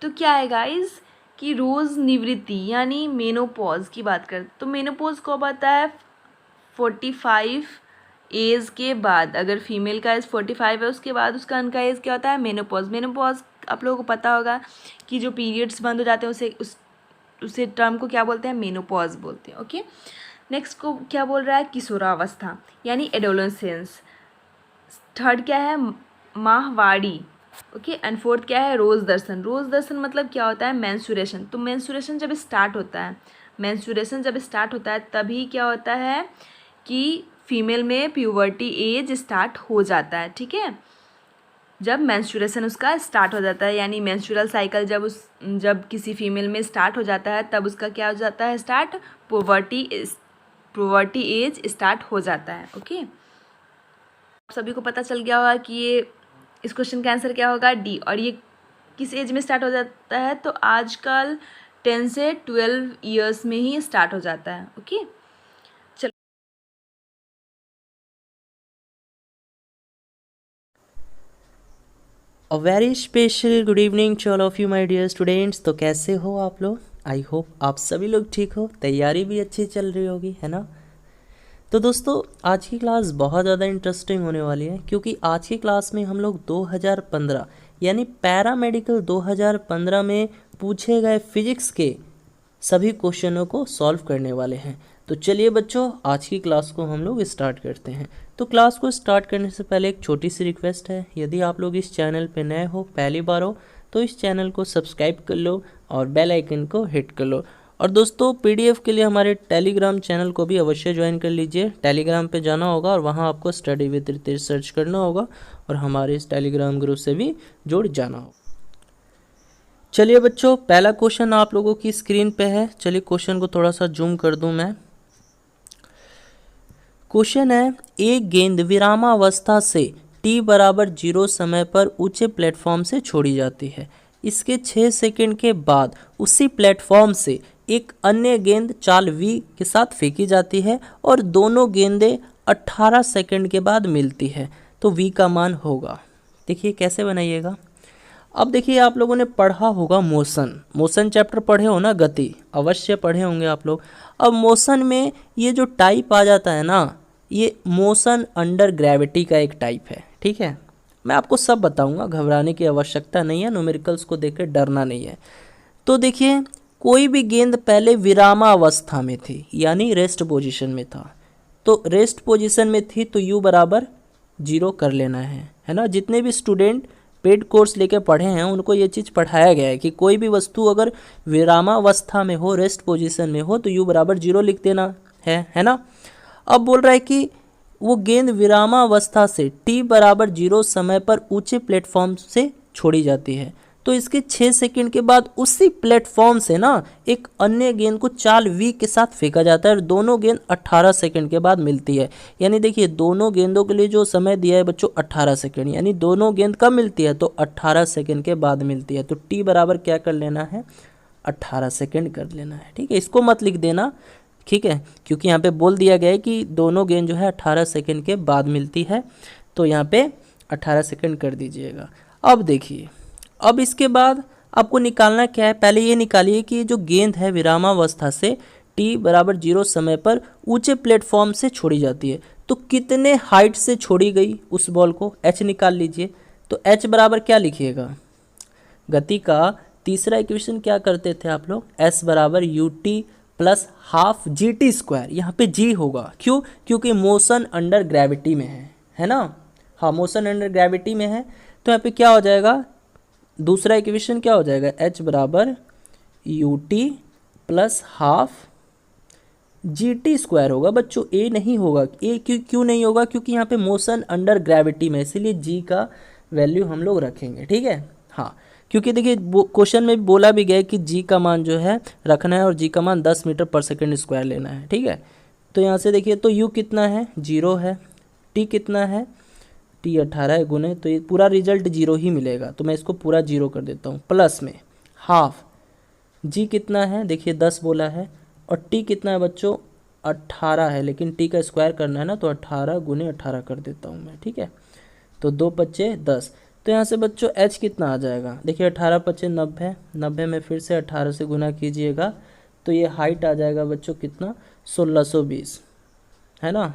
तो क्या है गाइस कि रोज़ निवृत्ति यानी मेनोपॉज की बात करते, तो मेनोपॉज कब आता है? 45 एज के बाद। अगर फीमेल का एज 45 है उसके बाद उसका उनका एज क्या होता है? मेनोपॉज। मेनोपॉज आप लोगों को पता होगा कि जो पीरियड्स बंद हो जाते हैं उसे टर्म को क्या बोलते हैं? मेनोपॉज बोलते हैं, ओके। नेक्स्ट को क्या बोल रहा है? किशोरावस्था यानी एडोलेसेंस। थर्ड क्या है? माहवाड़ी, ओके। एंड फोर्थ क्या है? रोज़ दर्शन। रोज़ दर्शन मतलब क्या होता है? मेंस्ट्रुएशन। तो मेंस्ट्रुएशन जब स्टार्ट होता है तभी क्या होता है कि फीमेल में प्यूबर्टी एज स्टार्ट हो जाता है, ठीक है। जब मेंस्ट्रुएशन उसका स्टार्ट हो जाता है, यानी मेंस्ट्रुअल साइकिल जब किसी फीमेल में स्टार्ट हो जाता है तब उसका क्या हो जाता है? स्टार्ट, प्यूबर्टी एज स्टार्ट हो जाता है, ओके। आप सभी को पता चल गया होगा कि इस क्वेश्चन का आंसर क्या होगा? डी। और ये किस एज में स्टार्ट हो जाता है? तो आजकल 10 से 12 ईयर्स में ही स्टार्ट हो जाता है, ओके। चलो a very special good evening to all of you my dear students. तो कैसे हो आप लोग? आई होप आप सभी लोग ठीक हो, तैयारी भी अच्छी चल रही होगी, है ना। तो दोस्तों, आज की क्लास बहुत ज़्यादा इंटरेस्टिंग होने वाली है, क्योंकि आज की क्लास में हम लोग 2015 यानी पैरामेडिकल 2015 में पूछे गए फिजिक्स के सभी क्वेश्चनों को सॉल्व करने वाले हैं। तो चलिए बच्चों, आज की क्लास को हम लोग स्टार्ट करते हैं। तो क्लास को स्टार्ट करने से पहले एक छोटी सी रिक्वेस्ट है, यदि आप लोग इस चैनल पे नए हो, पहली बार हो, तो इस चैनल को सब्सक्राइब कर लो और बेल आइकन को हिट कर लो। और दोस्तों, पीडीएफ के लिए हमारे टेलीग्राम चैनल को भी अवश्य ज्वाइन कर लीजिए। टेलीग्राम पे जाना होगा और वहाँ आपको स्टडी विद रितेश सर्च करना होगा और हमारे इस टेलीग्राम ग्रुप से भी जुड़ जाना होगा। चलिए बच्चों, पहला क्वेश्चन आप लोगों की स्क्रीन पे है। चलिए क्वेश्चन को थोड़ा सा जूम कर दूं मैं। क्वेश्चन है, एक गेंद विरामावस्था से t बराबर 0 समय पर ऊंचे प्लेटफॉर्म से छोड़ी जाती है। इसके 6 सेकंड के बाद उसी प्लेटफॉर्म से एक अन्य गेंद चाल v के साथ फेंकी जाती है और दोनों गेंदें 18 सेकंड के बाद मिलती है, तो v का मान होगा। देखिए कैसे बनाइएगा। अब देखिए आप लोगों ने पढ़ा होगा मोशन चैप्टर पढ़े हो ना, गति अवश्य पढ़े होंगे आप लोग। अब मोशन में ये जो टाइप आ जाता है ना, ये मोशन अंडर ग्रेविटी का एक टाइप है। ठीक है, मैं आपको सब बताऊंगा, घबराने की आवश्यकता नहीं है, न्यूमेरिकल्स को देख कर डरना नहीं है। तो देखिए कोई भी गेंद पहले विरामावस्था में थी, यानी रेस्ट पोजीशन में था, तो रेस्ट पोजीशन में थी तो u बराबर 0 कर लेना है ना। जितने भी स्टूडेंट पेड कोर्स लेके पढ़े हैं उनको ये चीज़ पढ़ाया गया है कि कोई भी वस्तु अगर विरामावस्था में हो, रेस्ट पोजीशन में हो, तो u बराबर 0 लिख देना है ना। अब बोल रहा है कि वो गेंद विरामावस्था से t बराबर 0 समय पर ऊंचे प्लेटफॉर्म से छोड़ी जाती है, तो इसके 6 सेकंड के बाद उसी प्लेटफॉर्म से ना एक अन्य गेंद को चाल v के साथ फेंका जाता है और दोनों गेंद 18 सेकंड के बाद मिलती है। यानी देखिए दोनों गेंदों के लिए जो समय दिया है बच्चों 18 सेकंड, यानी दोनों गेंद कब मिलती है, तो 18 सेकंड के बाद मिलती है। तो t बराबर क्या कर लेना है, 18 सेकंड कर लेना है। ठीक है, इसको मत लिख देना, ठीक है, क्योंकि यहाँ पे बोल दिया गया है कि दोनों गेंद जो है 18 सेकंड के बाद मिलती है, तो यहाँ पे 18 सेकंड कर दीजिएगा। अब देखिए, अब इसके बाद आपको निकालना क्या है, पहले ये निकालिए कि जो गेंद है विरामावस्था से t बराबर 0 समय पर ऊंचे प्लेटफॉर्म से छोड़ी जाती है, तो कितने हाइट से छोड़ी गई उस बॉल को, h निकाल लीजिए। तो h बराबर क्या लिखिएगा, गति का तीसरा इक्वेशन क्या करते थे आप लोग, s बराबर ut plus half gt square. यहाँ पे g होगा, क्यों, क्योंकि मोशन अंडर ग्रेविटी में है ना। हाँ, मोशन अंडर ग्रेविटी में है, तो यहाँ पे क्या हो जाएगा, दूसरा इक्वेशन क्या हो जाएगा, h बराबर ut plus half gt square होगा बच्चों, a नहीं होगा। a क्यों नहीं होगा, क्योंकि यहाँ पे मोशन अंडर ग्रेविटी में, इसीलिए g का वैल्यू हम लोग रखेंगे। ठीक है, हाँ, क्योंकि देखिए क्वेश्चन में बोला भी गया है कि g का मान जो है रखना है और g का मान 10 मीटर पर सेकंड स्क्वायर लेना है। ठीक है, तो यहाँ से देखिए तो u कितना है, 0 है, t कितना है, t 18 है गुने, तो ये पूरा रिजल्ट 0 ही मिलेगा, तो मैं इसको पूरा 0 कर देता हूँ। प्लस में हाफ g कितना है, देखिए 10 बोला है, और t कितना है बच्चों, 18 है, लेकिन t का स्क्वायर करना है ना, तो 18 गुने 18 कर देता हूँ मैं। ठीक है, तो 2 पच्चे 10, तो यहाँ से बच्चों h कितना आ जाएगा, देखिए 18 पच्चे 90, 90 में फिर से 18 से गुना कीजिएगा, तो ये हाइट आ जाएगा बच्चों कितना, 1620 है ना।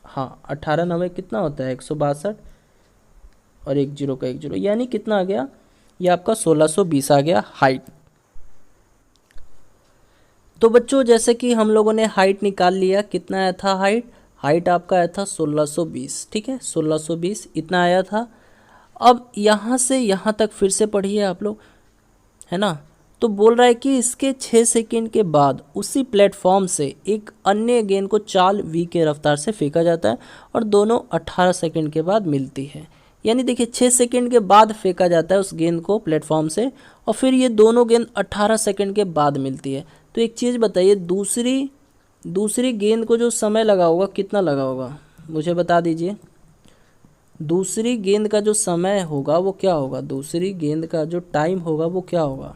हाँ, 18 90 कितना होता है, 162, और 1 0 का 1 0, यानी कितना आ गया, ये आपका 1620 आ गया हाइट। तो बच्चों जैसे कि हम लोगों ने हाइट निकाल लिया, कितना आया था हाइट आपका आया था 1620। ठीक है, 1620 इतना आया था। अब यहाँ से यहाँ तक फिर से पढ़िए आप लोग, है ना। तो बोल रहा है कि इसके 6 सेकंड के बाद उसी प्लेटफॉर्म से एक अन्य गेंद को चाल v के रफ्तार से फेंका जाता है और दोनों 18 सेकंड के बाद मिलती है। यानी देखिए 6 सेकंड के बाद फेंका जाता है उस गेंद को प्लेटफॉर्म से, और फिर ये दोनों गेंद 18 सेकंड के बाद मिलती है। तो एक चीज़ बताइए, दूसरी गेंद को जो समय लगा होगा कितना लगा होगा, मुझे बता दीजिए। दूसरी गेंद का जो समय होगा वो क्या होगा, दूसरी गेंद का जो टाइम होगा वो क्या होगा,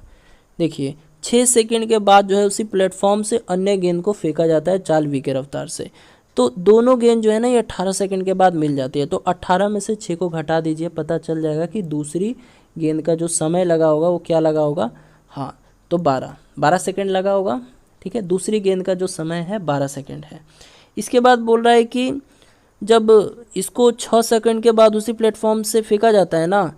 देखिए 6 सेकंड के बाद जो है उसी प्लेटफॉर्म से अन्य गेंद को फेंका जाता है चाल v के रफ्तार से, तो दोनों गेंद जो है ना ये 18 सेकंड के बाद मिल जाती है। तो 18 में से 6 को घटा दीजिए, पता चल जाएगा कि दूसरी गेंद का जो समय लगा होगा वो क्या लगा होगा, हाँ तो 12 सेकंड लगा होगा। ठीक है, दूसरी गेंद का जो समय है 12 सेकंड है। इसके बाद बोल रहा है कि जब इसको 6 सेकंड के बाद उसी प्लेटफॉर्म से फेंका जाता है ना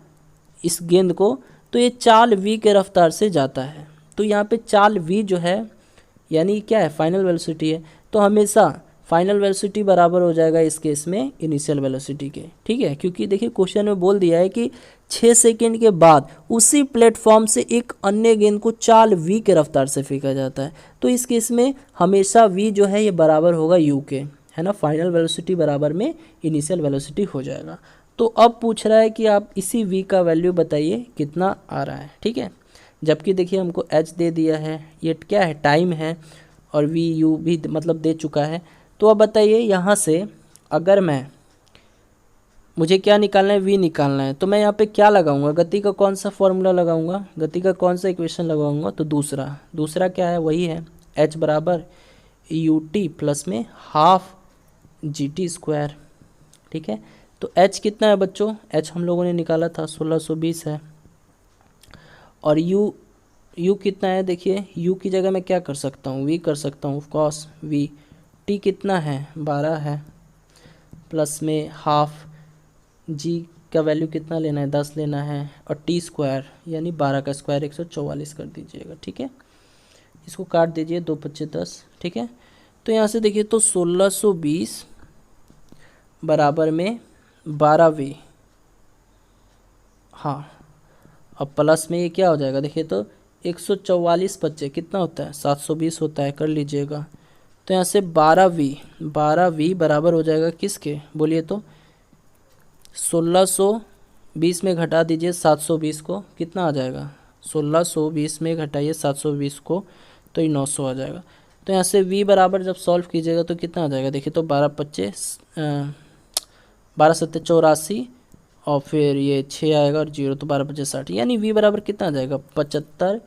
इस गेंद को, तो ये चाल v के रफ्तार से जाता है। तो यहाँ पे चाल v जो है यानी क्या है, फाइनल वेलोसिटी है, तो हमेशा फाइनल वेलोसिटी बराबर हो जाएगा इस केस में इनिशियल वेलोसिटी के। ठीक है, क्योंकि देखिए क्वेश्चन में बोल दिया है कि 6 सेकंड के बाद उसी प्लेटफॉर्म से एक अन्य गेंद को चाल v के रफ्तार से फेंका जाता है, तो इस केस में हमेशा v जो है ये बराबर होगा u के, है ना। फाइनल वेलोसिटी बराबर में इनिशियल वेलोसिटी हो जाएगा। तो अब पूछ रहा है कि आप इसी v का वैल्यू बताइए कितना आ रहा है। ठीक है, जबकि देखिए हमको h दे दिया है, ये क्या है, टाइम है, और v u भी मतलब दे चुका है, तो अब बताइए यहाँ से अगर मुझे क्या निकालना है, v निकालना है, तो मैं यहाँ पे क्या लगाऊंगा, गति का कौन सा फॉर्मूला लगाऊंगा, गति का कौन सा इक्वेशन लगाऊंगा, तो दूसरा क्या है, वही है h बराबर ut प्लस में हाफ GT²। ठीक है, तो h कितना है बच्चों, h हम लोगों ने निकाला था 1620 है, और u कितना है, देखिए u की जगह मैं क्या कर सकता हूँ, v कर सकता हूँ ऑफकोर्स v। t कितना है, 12 है, प्लस में हाफ g का वैल्यू कितना लेना है, 10 लेना है, और t² यानी 12 का स्क्वायर 144 कर दीजिएगा। ठीक है, इसको काट दीजिए, 2 5 10। ठीक है, तो यहाँ से देखिए तो 1620 बराबर में 12v, हाँ, अब प्लस में ये क्या हो जाएगा, देखिए तो 144 बच्चे कितना होता है, 720 होता है, कर लीजिएगा। तो यहाँ से 12v बराबर हो जाएगा किसके, बोलिए तो 1620 में घटा दीजिए 720 को, कितना आ जाएगा, 1620 में घटाइए 720 को, तो ये 900 आ जाएगा। तो यहाँ से v बराबर जब सॉल्व कीजिएगा तो कितना आ जाएगा, देखिए तो 12 7 84, और फिर ये 6 आएगा और 0, तो 12 5 60, यानी v बराबर कितना आ जाएगा, 75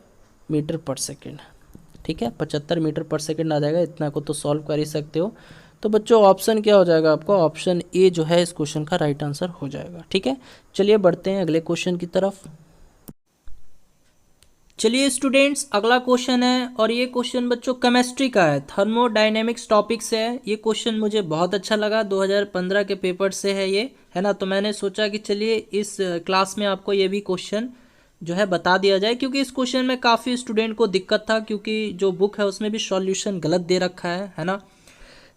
मीटर पर सेकेंड। ठीक है, 75 मीटर पर सेकेंड आ जाएगा, इतना को तो सॉल्व कर ही सकते हो। तो बच्चों ऑप्शन क्या हो जाएगा आपका, ऑप्शन ए जो है इस क्वेश्चन का राइट आंसर हो जाएगा। ठीक है, चलिए बढ़ते हैं अगले क्वेश्चन की तरफ। चलिए स्टूडेंट्स, अगला क्वेश्चन है, और ये क्वेश्चन बच्चों केमिस्ट्री का है, थर्मोडायनेमिक्स टॉपिक से है। ये क्वेश्चन मुझे बहुत अच्छा लगा, 2015 के पेपर से है ये, है ना। तो मैंने सोचा कि चलिए इस क्लास में आपको ये भी क्वेश्चन जो है बता दिया जाए, क्योंकि इस क्वेश्चन में काफ़ी स्टूडेंट को दिक्कत था, क्योंकि जो बुक है उसमें भी सॉल्यूशन गलत दे रखा है ना।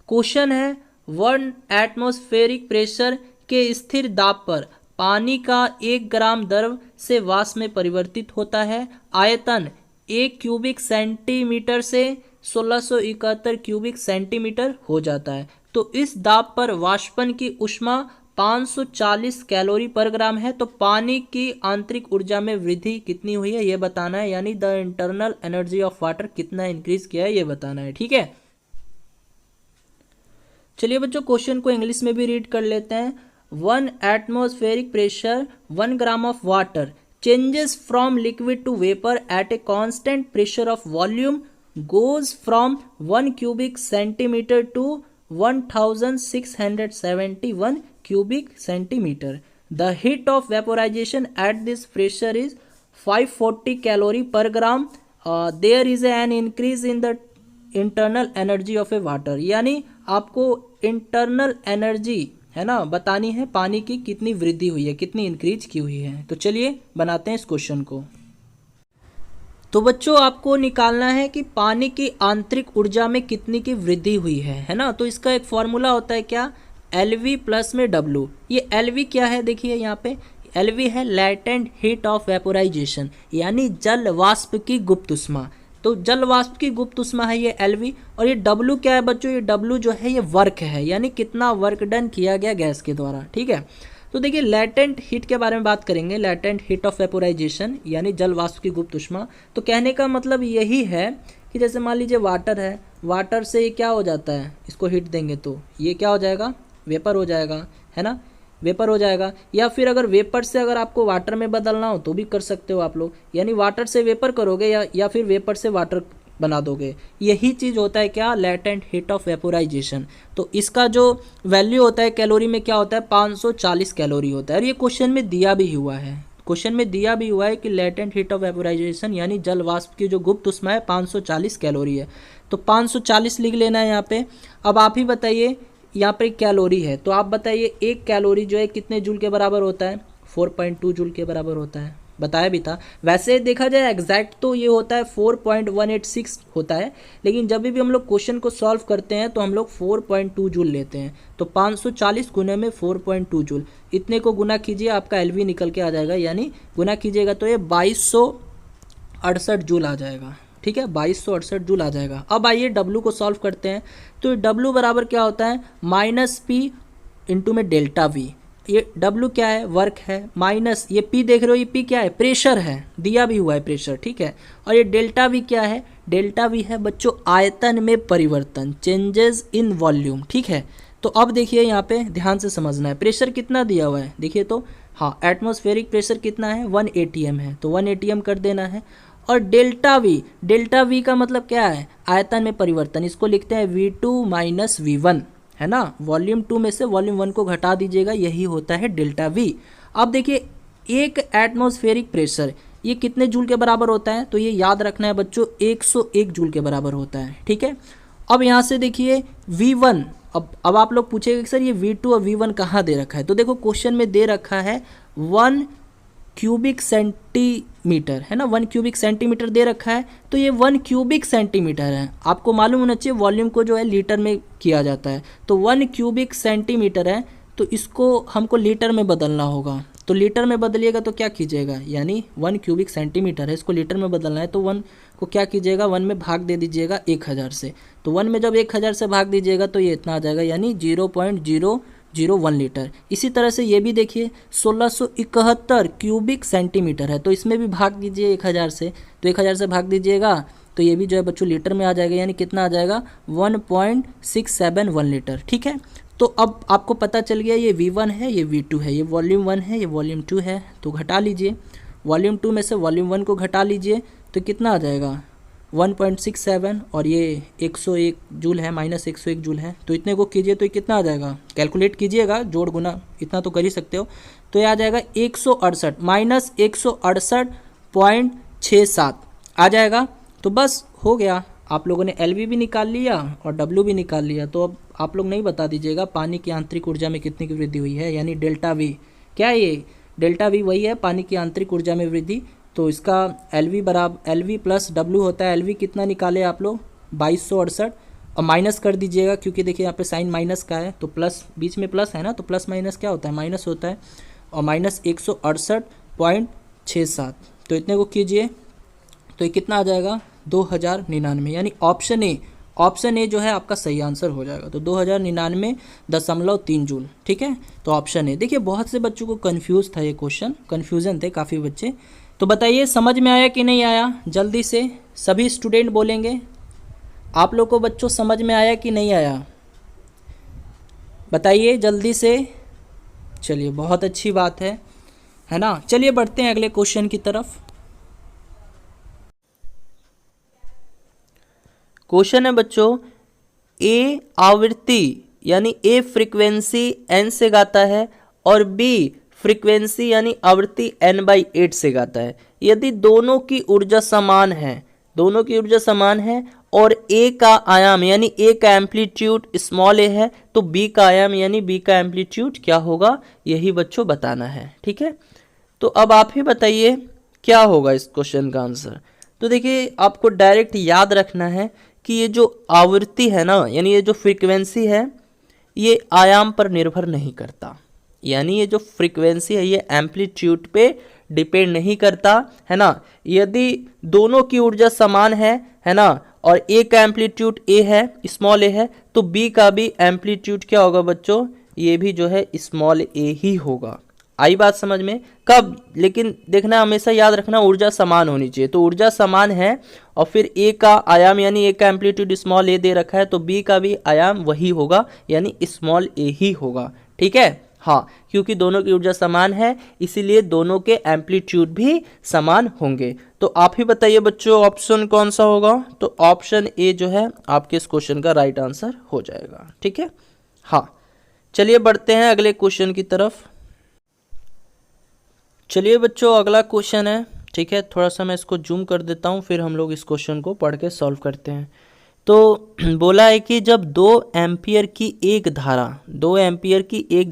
क्वेश्चन है 1 एटमॉस्फेरिक प्रेशर के स्थिर दाब पर पानी का 1 ग्राम द्रव से वाष्प में परिवर्तित होता है। आयतन 1 क्यूबिक सेंटीमीटर से 1671 क्यूबिक सेंटीमीटर हो जाता है। तो इस दाब पर वाष्पन की ऊष्मा 540 कैलोरी पर ग्राम है। तो पानी की आंतरिक ऊर्जा में वृद्धि कितनी हुई है ये बताना है, यानी the internal energy of water कितना इंक्रीज किया है ये बताना है। ठीक है, चलिए बच्चों क्वेश्चन को इंग्लिश में भी रीड कर लेते हैं। 1 atmospheric pressure 1 gram of water changes from liquid to vapor at a constant pressure of volume goes from 1 cubic centimeter to 1671 cubic centimeter. The heat of vaporization at this pressure is 540 calorie per gram. There is an increase in the internal energy of a water. यानी आपको internal energy है ना बतानी है, पानी की कितनी वृद्धि हुई है, कितनी इंक्रीज की हुई है। तो चलिए बनाते हैं इस क्वेश्चन को। तो बच्चों आपको निकालना है कि पानी की आंतरिक ऊर्जा में कितनी की वृद्धि हुई है ना। तो इसका एक फॉर्मूला होता है क्या, LV प्लस में W। ये LV क्या है, देखिए यहाँ पे LV है लैटेंट हीट ऑफ वेपोराइजेशन, यानी जल वाष्प की गुप्त ऊष्मा। तो जल वाष्प की गुप्त ऊष्मा है ये LV, और ये W क्या है बच्चों, ये W जो है ये वर्क है, यानी कितना वर्क डन किया गया गैस के द्वारा। ठीक है, तो देखिए लैटेंट हीट के बारे में बात करेंगे, लैटेंट हीट ऑफ वेपोराइजेशन यानी जल वाष्प की गुप्त ऊष्मा। तो कहने का मतलब यही है कि जैसे मान लीजिए वाटर है, वाटर से ये क्या हो जाता है, इसको हीट देंगे तो ये क्या हो जाएगा, वेपर हो जाएगा, है ना, वेपर हो जाएगा। या फिर अगर वेपर से अगर आपको वाटर में बदलना हो तो भी कर सकते हो आप लोग, यानी वाटर से वेपर करोगे या फिर वेपर से वाटर बना दोगे। यही चीज़ होता है क्या, लैटेंट हीट ऑफ वेपोराइजेशन। तो इसका जो वैल्यू होता है कैलोरी में क्या होता है, 540 कैलोरी होता है। और ये क्वेश्चन में दिया भी हुआ है, क्वेश्चन में दिया भी हुआ है कि लैटेंट हीट ऑफ वेपोराइजेशन यानी जल वाष्प की जो गुप्त ऊष्मा है 540 कैलोरी है। तो 540 लिख लेना है यहाँ पे। अब आप ही बताइए, यहाँ पर कैलोरी है तो आप बताइए 1 कैलोरी जो है कितने जूल के बराबर होता है, 4.2 जूल के बराबर होता है, बताया भी था। वैसे देखा जाए एग्जैक्ट तो ये होता है 4.186 होता है, लेकिन जब भी हम लोग क्वेश्चन को सॉल्व करते हैं तो हम लोग 4.2 जूल लेते हैं। तो 540 गुने में 4.2 जूल, इतने को गुना कीजिए आपका LV निकल के आ जाएगा, यानी गुना कीजिएगा तो ये 2268 जूल आ जाएगा। ठीक है, 2268 जूल आ जाएगा। अब आइए W को सॉल्व करते हैं। तो W बराबर क्या होता है, -P इंटू में डेल्टा V। ये W क्या है, वर्क है, माइनस ये P देख रहे हो, ये P क्या है, प्रेशर है, दिया भी हुआ है प्रेशर। ठीक है, और ये डेल्टा V क्या है, डेल्टा वी है बच्चों आयतन में परिवर्तन, चेंजेस इन वॉल्यूम, ठीक है। तो अब देखिए यहाँ पे ध्यान से समझना है, प्रेशर कितना दिया हुआ है देखिए तो, हाँ एटमॉस्फेरिक प्रेशर कितना है 1 atm है, तो 1 atm कर देना है। और डेल्टा वी का मतलब क्या है, आयतन में परिवर्तन, इसको लिखते हैं V2 माइनस V1, है ना। वॉल्यूम 2 में से वॉल्यूम 1 को घटा दीजिएगा, यही होता है डेल्टा वी। अब देखिए एक एटमॉस्फेरिक प्रेशर ये कितने जूल के बराबर होता है, तो ये याद रखना है बच्चों 101 जूल के बराबर होता है, ठीक है। अब यहाँ से देखिए V1, अब आप लोग पूछेंगे सर ये V2 और V1 कहाँ दे रखा है, तो देखो क्वेश्चन में दे रखा है 1 क्यूबिक सेंटीमीटर, है ना, 1 क्यूबिक सेंटीमीटर दे रखा है, तो ये 1 क्यूबिक सेंटीमीटर है। आपको मालूम होना चाहिए वॉल्यूम को जो है लीटर में किया जाता है, तो 1 क्यूबिक सेंटीमीटर है, तो इसको हमको लीटर में बदलना होगा। तो लीटर में बदलिएगा तो क्या कीजिएगा, यानी 1 क्यूबिक सेंटीमीटर है, इसको लीटर में बदलना है, तो 1 को क्या कीजिएगा 1 में भाग दे दीजिएगा 1000 से, तो 1 में जब 1000 से भाग दीजिएगा तो ये इतना आ जाएगा, यानी 0.001 लीटर। इसी तरह से ये भी देखिए 1671 क्यूबिक सेंटीमीटर है, तो इसमें भी भाग दीजिए 1000 से, तो 1000 से भाग दीजिएगा तो ये भी जो है बच्चों लीटर में आ जाएगा, यानी कितना आ जाएगा 1.671 लीटर, ठीक है। तो अब आपको पता चल गया ये V1 है, ये V2 है, ये वॉल्यूम 1 है, ये वॉल्यूम 2 है, तो घटा लीजिए, वॉल्यूम 2 में से वॉल्यूम 1 को घटा लीजिए तो कितना आ जाएगा 1.67, और ये 101 जूल है, माइनस 101 जूल है, तो इतने को कीजिए तो ये कितना आ जाएगा, कैलकुलेट कीजिएगा, जोड़ गुना इतना तो कर ही सकते हो, तो ये आ जाएगा 168 माइनस 168.67 आ जाएगा। तो बस हो गया, आप लोगों ने LV भी निकाल लिया और W भी निकाल लिया। तो अब आप लोग नहीं बता दीजिएगा पानी की आंतरिक ऊर्जा में कितनी की वृद्धि हुई है, यानी डेल्टा वी, क्या है ये डेल्टा वी वही है पानी की आंतरिक ऊर्जा में वृद्धि, तो इसका LV प्लस W होता है, LV कितना निकाले आप लोग 2268, और माइनस कर दीजिएगा क्योंकि देखिए यहाँ पे साइन माइनस का है, तो प्लस बीच में प्लस है ना, तो प्लस माइनस क्या होता है माइनस होता है, और माइनस 168.67, तो इतने को कीजिए तो ये कितना आ जाएगा 2099, यानी ऑप्शन ए जो है आपका सही आंसर हो जाएगा, तो 2099.3 जूल, ठीक है। तो ऑप्शन ए, देखिए बहुत से बच्चों को कंफ्यूज था ये क्वेश्चन, कंफ्यूजन थे काफ़ी बच्चे, तो बताइए समझ में आया कि नहीं आया, जल्दी से सभी स्टूडेंट बोलेंगे, आप लोग को बच्चों समझ में आया कि नहीं आया, बताइए जल्दी से। चलिए बहुत अच्छी बात है ना, चलिए बढ़ते हैं अगले क्वेश्चन की तरफ। क्वेश्चन है बच्चों, ए आवृत्ति यानी ए फ्रीक्वेंसी n से गाता है और b फ्रीक्वेंसी यानी आवृत्ति n/8 से गाता है। यदि दोनों की ऊर्जा समान है और a का आयाम यानी a का एम्पलीट्यूड स्मॉल a है, तो b का आयाम यानी b का एम्पलीट्यूड क्या होगा, यही बच्चों बताना है, ठीक है। तो अब आप ही बताइए क्या होगा इस क्वेश्चन का आंसर। तो देखिए आपको डायरेक्ट याद रखना है कि ये जो आवृत्ति है ना, यानी ये जो फ्रीक्वेंसी है, ये आयाम पर निर्भर नहीं करता, यानी ये जो फ्रीक्वेंसी है ये एम्पलीट्यूड पे डिपेंड नहीं करता, है ना। यदि दोनों की ऊर्जा समान है ना, और ए का एम्पलीट्यूड ए है, स्मॉल ए है, तो बी का भी एम्पलीट्यूड क्या होगा बच्चों, ये भी जो है स्मॉल ए ही होगा। आई बात समझ में, कब, लेकिन देखना हमेशा याद रखना ऊर्जा समान होनी चाहिए, तो ऊर्जा समान है और फिर ए का आयाम यानी ए का एम्पलीट्यूड स्मॉल ए दे रखा है, तो बी का भी आयाम वही होगा, यानी स्मॉल ए ही होगा, ठीक है। हाँ, क्योंकि दोनों की ऊर्जा समान है इसीलिए दोनों के एम्पलीट्यूड भी समान होंगे। तो आप ही बताइए बच्चों ऑप्शन कौन सा होगा, तो ऑप्शन ए जो है आपके इस क्वेश्चन का राइट आंसर हो जाएगा, ठीक है। हाँ, चलिए बढ़ते हैं अगले क्वेश्चन की तरफ। चलिए बच्चों अगला क्वेश्चन है, ठीक है, थोड़ा सा मैं इसको जूम कर देता हूँ, फिर हम लोग इस क्वेश्चन को पढ़ के सॉल्व करते हैं। तो बोला है कि जब 2 एम्पियर की एक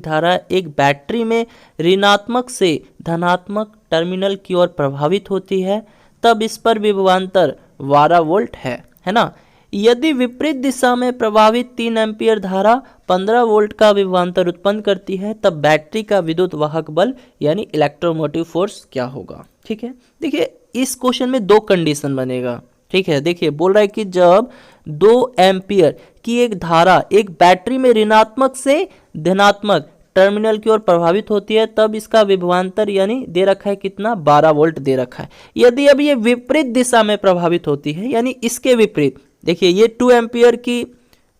धारा एक बैटरी में ऋणात्मक से धनात्मक टर्मिनल की ओर प्रभावित होती है, तब इस पर विभवांतर 12 वोल्ट है ना। यदि विपरीत दिशा में प्रभावित 3 एम्पियर धारा 15 वोल्ट का विभवांतर उत्पन्न करती है, तब बैटरी का विद्युत वाहक बल यानी इलेक्ट्रोमोटिव फोर्स क्या होगा, ठीक है। देखिए इस क्वेश्चन में 2 कंडीशन बनेगा, ठीक है। देखिए बोल रहा है कि जब 2 एम्पियर की एक धारा एक बैटरी में ऋणात्मक से धनात्मक टर्मिनल की ओर प्रभावित होती है तब इसका विभवांतर यानी दे रखा है कितना, 12 वोल्ट दे रखा है। यदि अब ये विपरीत दिशा में प्रभावित होती है यानी इसके विपरीत, देखिए ये 2 एम्पियर की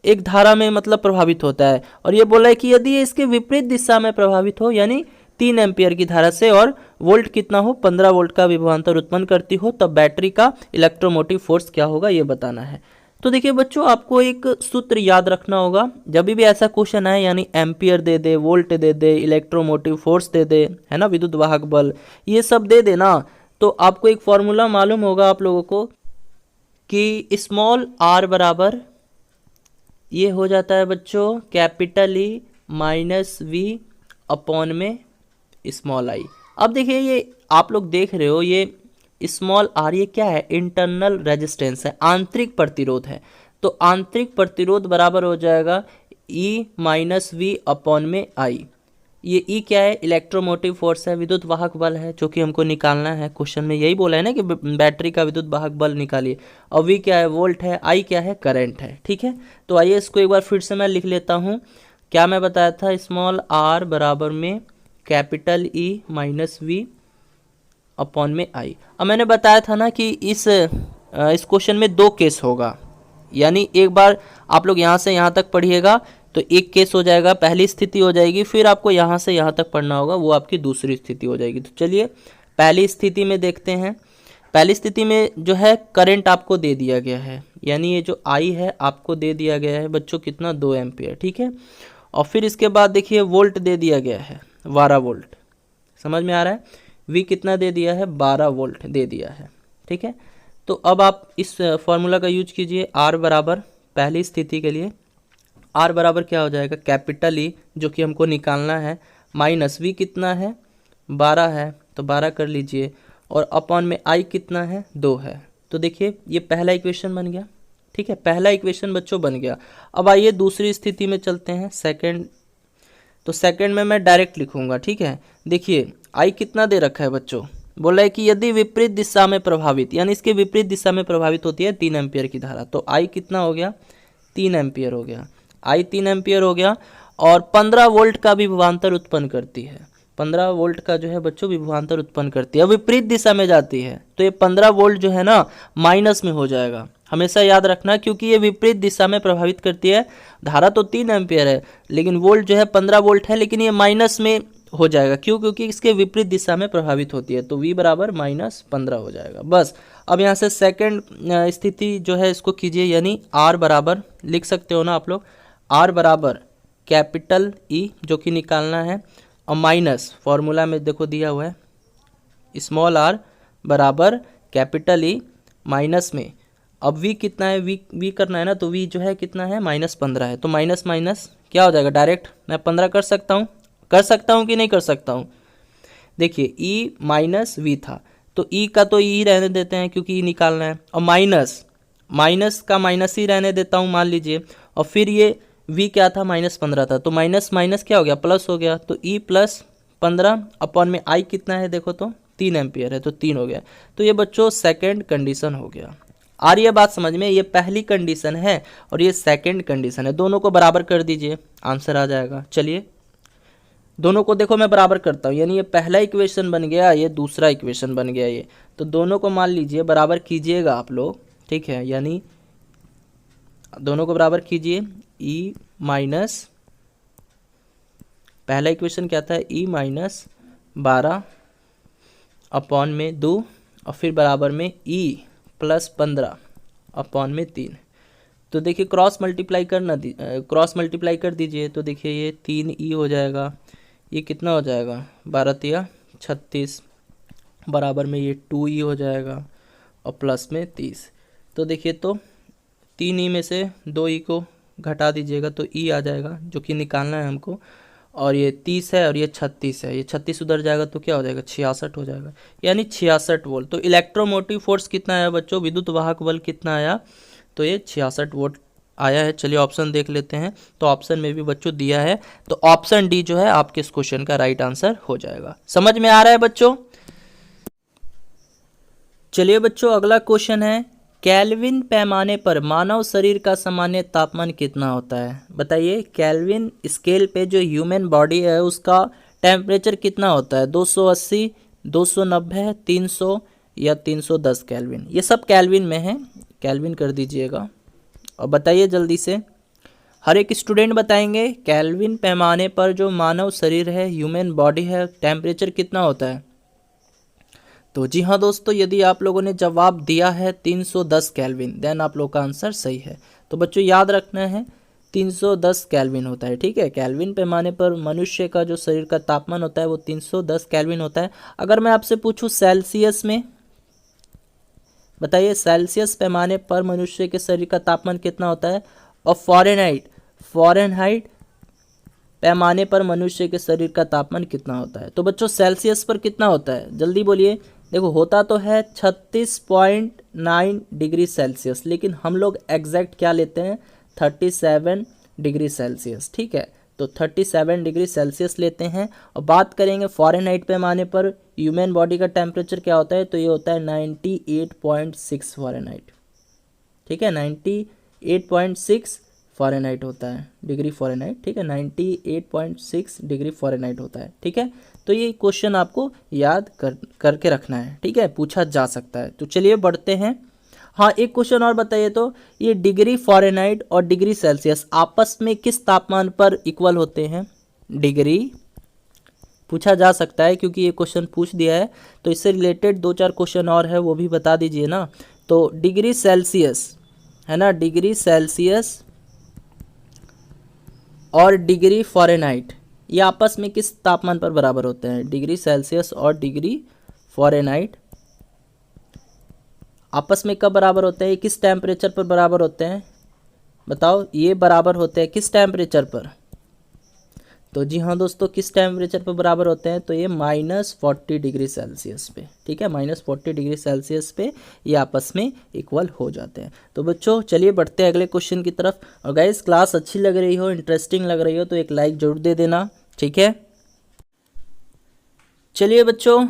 एक धारा में मतलब प्रभावित होता है, और ये बोला है कि यदि ये इसके विपरीत दिशा में प्रभावित हो यानी 3 एम्पियर की धारा से और वोल्ट कितना हो, 15 वोल्ट का विभवांतर उत्पन्न करती हो, तब बैटरी का इलेक्ट्रोमोटिव फोर्स क्या होगा ये बताना है। तो देखिए बच्चों, आपको एक सूत्र याद रखना होगा, जब भी ऐसा क्वेश्चन आए यानी एम्पियर दे दे, वोल्ट दे दे, इलेक्ट्रोमोटिव फोर्स दे दे, है ना, विद्युत वाहक बल, ये सब दे देना, तो आपको एक फॉर्मूला मालूम होगा आप लोगों को कि स्मॉल आर बराबर ये हो जाता है बच्चों capital E minus V upon में स्मॉल आई। अब देखिए ये आप लोग देख रहे हो ये स्मॉल आर ये क्या है, इंटरनल रेजिस्टेंस है, आंतरिक प्रतिरोध है। तो आंतरिक प्रतिरोध बराबर हो जाएगा ई माइनस वी अपॉन में आई। ये ई क्या है, इलेक्ट्रोमोटिव फोर्स है, विद्युत वाहक बल है, जो कि हमको निकालना है। क्वेश्चन में यही बोला है ना कि बैटरी का विद्युत वाहक बल निकालिए। और वी क्या है, वोल्ट है, आई क्या है, करंट है। ठीक है, तो आइए इसको एक बार फिर से मैं लिख लेता हूँ। क्या मैं बताया था, स्मॉल आर बराबर में capital E minus V upon में आई। अब मैंने बताया था ना कि इस क्वेश्चन में 2 केस होगा, यानी एक बार आप लोग यहाँ से यहाँ तक पढ़िएगा तो एक केस हो जाएगा, पहली स्थिति हो जाएगी, फिर आपको यहाँ से यहाँ तक पढ़ना होगा, वो आपकी दूसरी स्थिति हो जाएगी। तो चलिए पहली स्थिति में देखते हैं। पहली स्थिति में जो है करंट आपको दे दिया गया है, यानी ये जो आई है आपको दे दिया गया है बच्चों कितना, 2 एम्पियर। ठीक है, और फिर इसके बाद देखिए वोल्ट दे दिया गया है 12 वोल्ट, समझ में आ रहा है। वी कितना दे दिया है, 12 वोल्ट दे दिया है। ठीक है, तो अब आप इस फॉर्मूला का यूज कीजिए। आर बराबर पहली स्थिति के लिए आर बराबर क्या हो जाएगा, कैपिटल ई जो कि हमको निकालना है, माइनस वी कितना है, 12 है, तो 12 कर लीजिए, और अपॉन में आई कितना है, 2 है। तो देखिए ये पहला इक्वेशन बन गया। ठीक है, पहला इक्वेशन बच्चों बन गया। अब आइए दूसरी स्थिति में चलते हैं, सेकंड। तो सेकंड में मैं डायरेक्ट लिखूंगा। ठीक है, देखिए आई कितना दे रखा है बच्चों, बोला है कि यदि विपरीत दिशा में प्रभावित, यानी इसके विपरीत दिशा में प्रभावित होती है 3 एम्पियर की धारा, तो आई कितना हो गया, 3 एम्पियर हो गया। आई 3 एम्पियर हो गया, और 15 वोल्ट का विभवांतर उत्पन्न करती है। 15 वोल्ट का जो है बच्चों विभवांतर उत्पन्न करती है, विपरीत दिशा में जाती है, तो ये 15 वोल्ट जो है ना माइनस में हो जाएगा, हमेशा याद रखना, क्योंकि ये विपरीत दिशा में प्रभावित करती है। धारा तो 3 एम्पियर है, लेकिन वोल्ट जो है 15 वोल्ट है, लेकिन ये माइनस में हो जाएगा, क्यों, क्योंकि इसके विपरीत दिशा में प्रभावित होती है। तो v बराबर -15 हो जाएगा। बस अब यहाँ से सेकंड स्थिति जो है इसको कीजिए, यानी r बराबर लिख सकते हो ना आप लोग, r बराबर कैपिटल ई जो कि निकालना है, और माइनस फॉर्मूला में देखो दिया हुआ है स्मॉल r बराबर कैपिटल ई माइनस में, अब v कितना है, v करना है ना, तो v जो है कितना है, -15 है, तो माइनस माइनस क्या हो जाएगा, डायरेक्ट मैं 15 कर सकता हूँ कि नहीं कर सकता हूँ। देखिए e माइनस वी था, तो e का तो e रहने देते हैं क्योंकि e निकालना है, और माइनस का माइनस ही रहने देता हूँ मान लीजिए, और फिर ये v क्या था, -15 था, तो माइनस माइनस क्या हो गया, प्लस हो गया, तो e +15 अपॉन में i कितना है, देखो तो 3 एम्पियर है, तो 3 हो गया। तो ये बच्चों सेकेंड कंडीशन हो गया। आ रही है बात समझ में, ये पहली कंडीशन है और ये सेकंड कंडीशन है, दोनों को बराबर कर दीजिए, आंसर आ जाएगा। चलिए दोनों को देखो मैं बराबर करता हूँ, यानी ये पहला इक्वेशन बन गया, ये दूसरा इक्वेशन बन गया, ये तो दोनों को मान लीजिए बराबर कीजिएगा आप लोग। ठीक है, यानी दोनों को बराबर कीजिए, ई माइनस, पहला इक्वेशन क्या था, ई -12 अपॉन में 2, और फिर बराबर में ई +15 अपॉन में 3। तो देखिए क्रॉस मल्टीप्लाई कर दीजिए, तो देखिए ये 3e हो जाएगा, ये कितना हो जाएगा, 12 36 बराबर में ये 2e हो जाएगा, और प्लस में 30। तो देखिए तो 3e में से 2e को घटा दीजिएगा तो e आ जाएगा, जो कि निकालना है हमको, और ये 30 है और ये 36 है, ये 36 उधर जाएगा तो क्या हो जाएगा, 66 हो जाएगा, यानी 66 वोल्ट। तो इलेक्ट्रोमोटिव फोर्स कितना आया बच्चों, विद्युत वाहक बल कितना आया, तो ये 66 वोल्ट आया है। चलिए ऑप्शन देख लेते हैं, तो ऑप्शन में भी बच्चों दिया है, तो ऑप्शन डी जो है आपके इस क्वेश्चन का राइट आंसर हो जाएगा। समझ में आ रहा है बच्चों। चलिए बच्चों अगला क्वेश्चन है केल्विन पैमाने पर मानव शरीर का सामान्य तापमान कितना होता है? बताइए, केल्विन स्केल पे जो ह्यूमन बॉडी है उसका टेम्परेचर कितना होता है? 280, 290, 300 या 310 केल्विन? ये सब केल्विन में है, केल्विन कर दीजिएगा और बताइए जल्दी से। हर एक स्टूडेंट बताएंगे केल्विन पैमाने पर जो मानव शरीर है, ह्यूमन बॉडी है, टेम्परेचर कितना होता है? तो जी हाँ दोस्तों, यदि आप लोगों ने जवाब दिया है 310 केल्विन, देन आप लोग का आंसर सही है। तो बच्चों याद रखना है 310 केल्विन होता है, ठीक है। केल्विन पैमाने पर मनुष्य का जो शरीर का तापमान होता है वो 310 केल्विन होता है। अगर मैं आपसे पूछूं सेल्सियस में, बताइए सेल्सियस पैमाने पर मनुष्य के शरीर का तापमान कितना होता है? और फ़ारेनहाइट पैमाने पर मनुष्य के शरीर का तापमान कितना होता है? तो बच्चों सेल्सियस पर कितना होता है? जल्दी बोलिए। देखो होता तो है 36.9 डिग्री सेल्सियस, लेकिन हम लोग एग्जैक्ट क्या लेते हैं? 37 डिग्री सेल्सियस, ठीक है। तो 37 डिग्री सेल्सियस लेते हैं। और बात करेंगे फ़ारेनहाइट पैमाने पर ह्यूमन बॉडी का टेम्परेचर क्या होता है? तो ये होता है 98.6 फ़ारेनहाइट, ठीक है। 98.6 फ़ारेनहाइट होता है, डिग्री फ़ारेनहाइट, ठीक है। 98.6 डिग्री फ़ारेनहाइट होता है, ठीक है। तो ये क्वेश्चन आपको याद करके रखना है, ठीक है, पूछा जा सकता है। तो चलिए बढ़ते हैं। हाँ, एक क्वेश्चन और बताइए तो, ये डिग्री फ़ारेनहाइट और डिग्री सेल्सियस आपस में किस तापमान पर इक्वल होते हैं? डिग्री पूछा जा सकता है क्योंकि ये क्वेश्चन पूछ दिया है, तो इससे रिलेटेड 2-4 क्वेश्चन और है वो भी बता दीजिए ना। तो डिग्री सेल्सियस है ना, डिग्री सेल्सियस और डिग्री फ़ारेनहाइट ये आपस में किस तापमान पर बराबर होते हैं? डिग्री सेल्सियस और डिग्री फ़ारेनहाइट आपस में कब बराबर होते हैं? किस टेम्परेचर पर बराबर होते हैं? बताओ, ये बराबर होते हैं किस टेम्परेचर पर? तो जी हाँ दोस्तों, किस टेम्परेचर पर बराबर होते हैं? तो ये -40 डिग्री सेल्सियस पे, ठीक है, -40 डिग्री सेल्सियस पे ये आपस में इक्वल हो जाते हैं। तो बच्चों चलिए बढ़ते हैं अगले क्वेश्चन की तरफ। और गाइस क्लास अच्छी लग रही हो, इंटरेस्टिंग लग रही हो तो एक लाइक जरूर दे देना, ठीक है। चलिए बच्चों,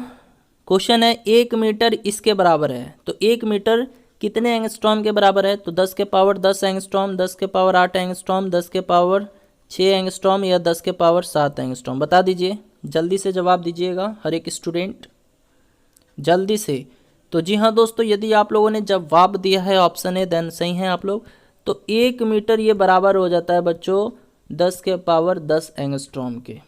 क्वेश्चन है 1 मीटर इसके बराबर है। तो 1 मीटर कितने एंगस्ट्रॉम के बराबर है? तो 10 के पावर 10 एंगस्ट्रॉम, 10 के पावर 8 एंगस्ट्रॉम, 10 के पावर 6 एंगस्ट्रॉम या 10 के पावर 7 एंगस्ट्रॉम? बता दीजिए, जल्दी से जवाब दीजिएगा हर एक स्टूडेंट, जल्दी से। तो जी हाँ दोस्तों, यदि आप लोगों ने जवाब दिया है ऑप्शन ए, देन सही हैं आप लोग। तो 1 मीटर ये बराबर हो जाता है बच्चों 10 के पावर 10 एंगस्ट्रॉम के,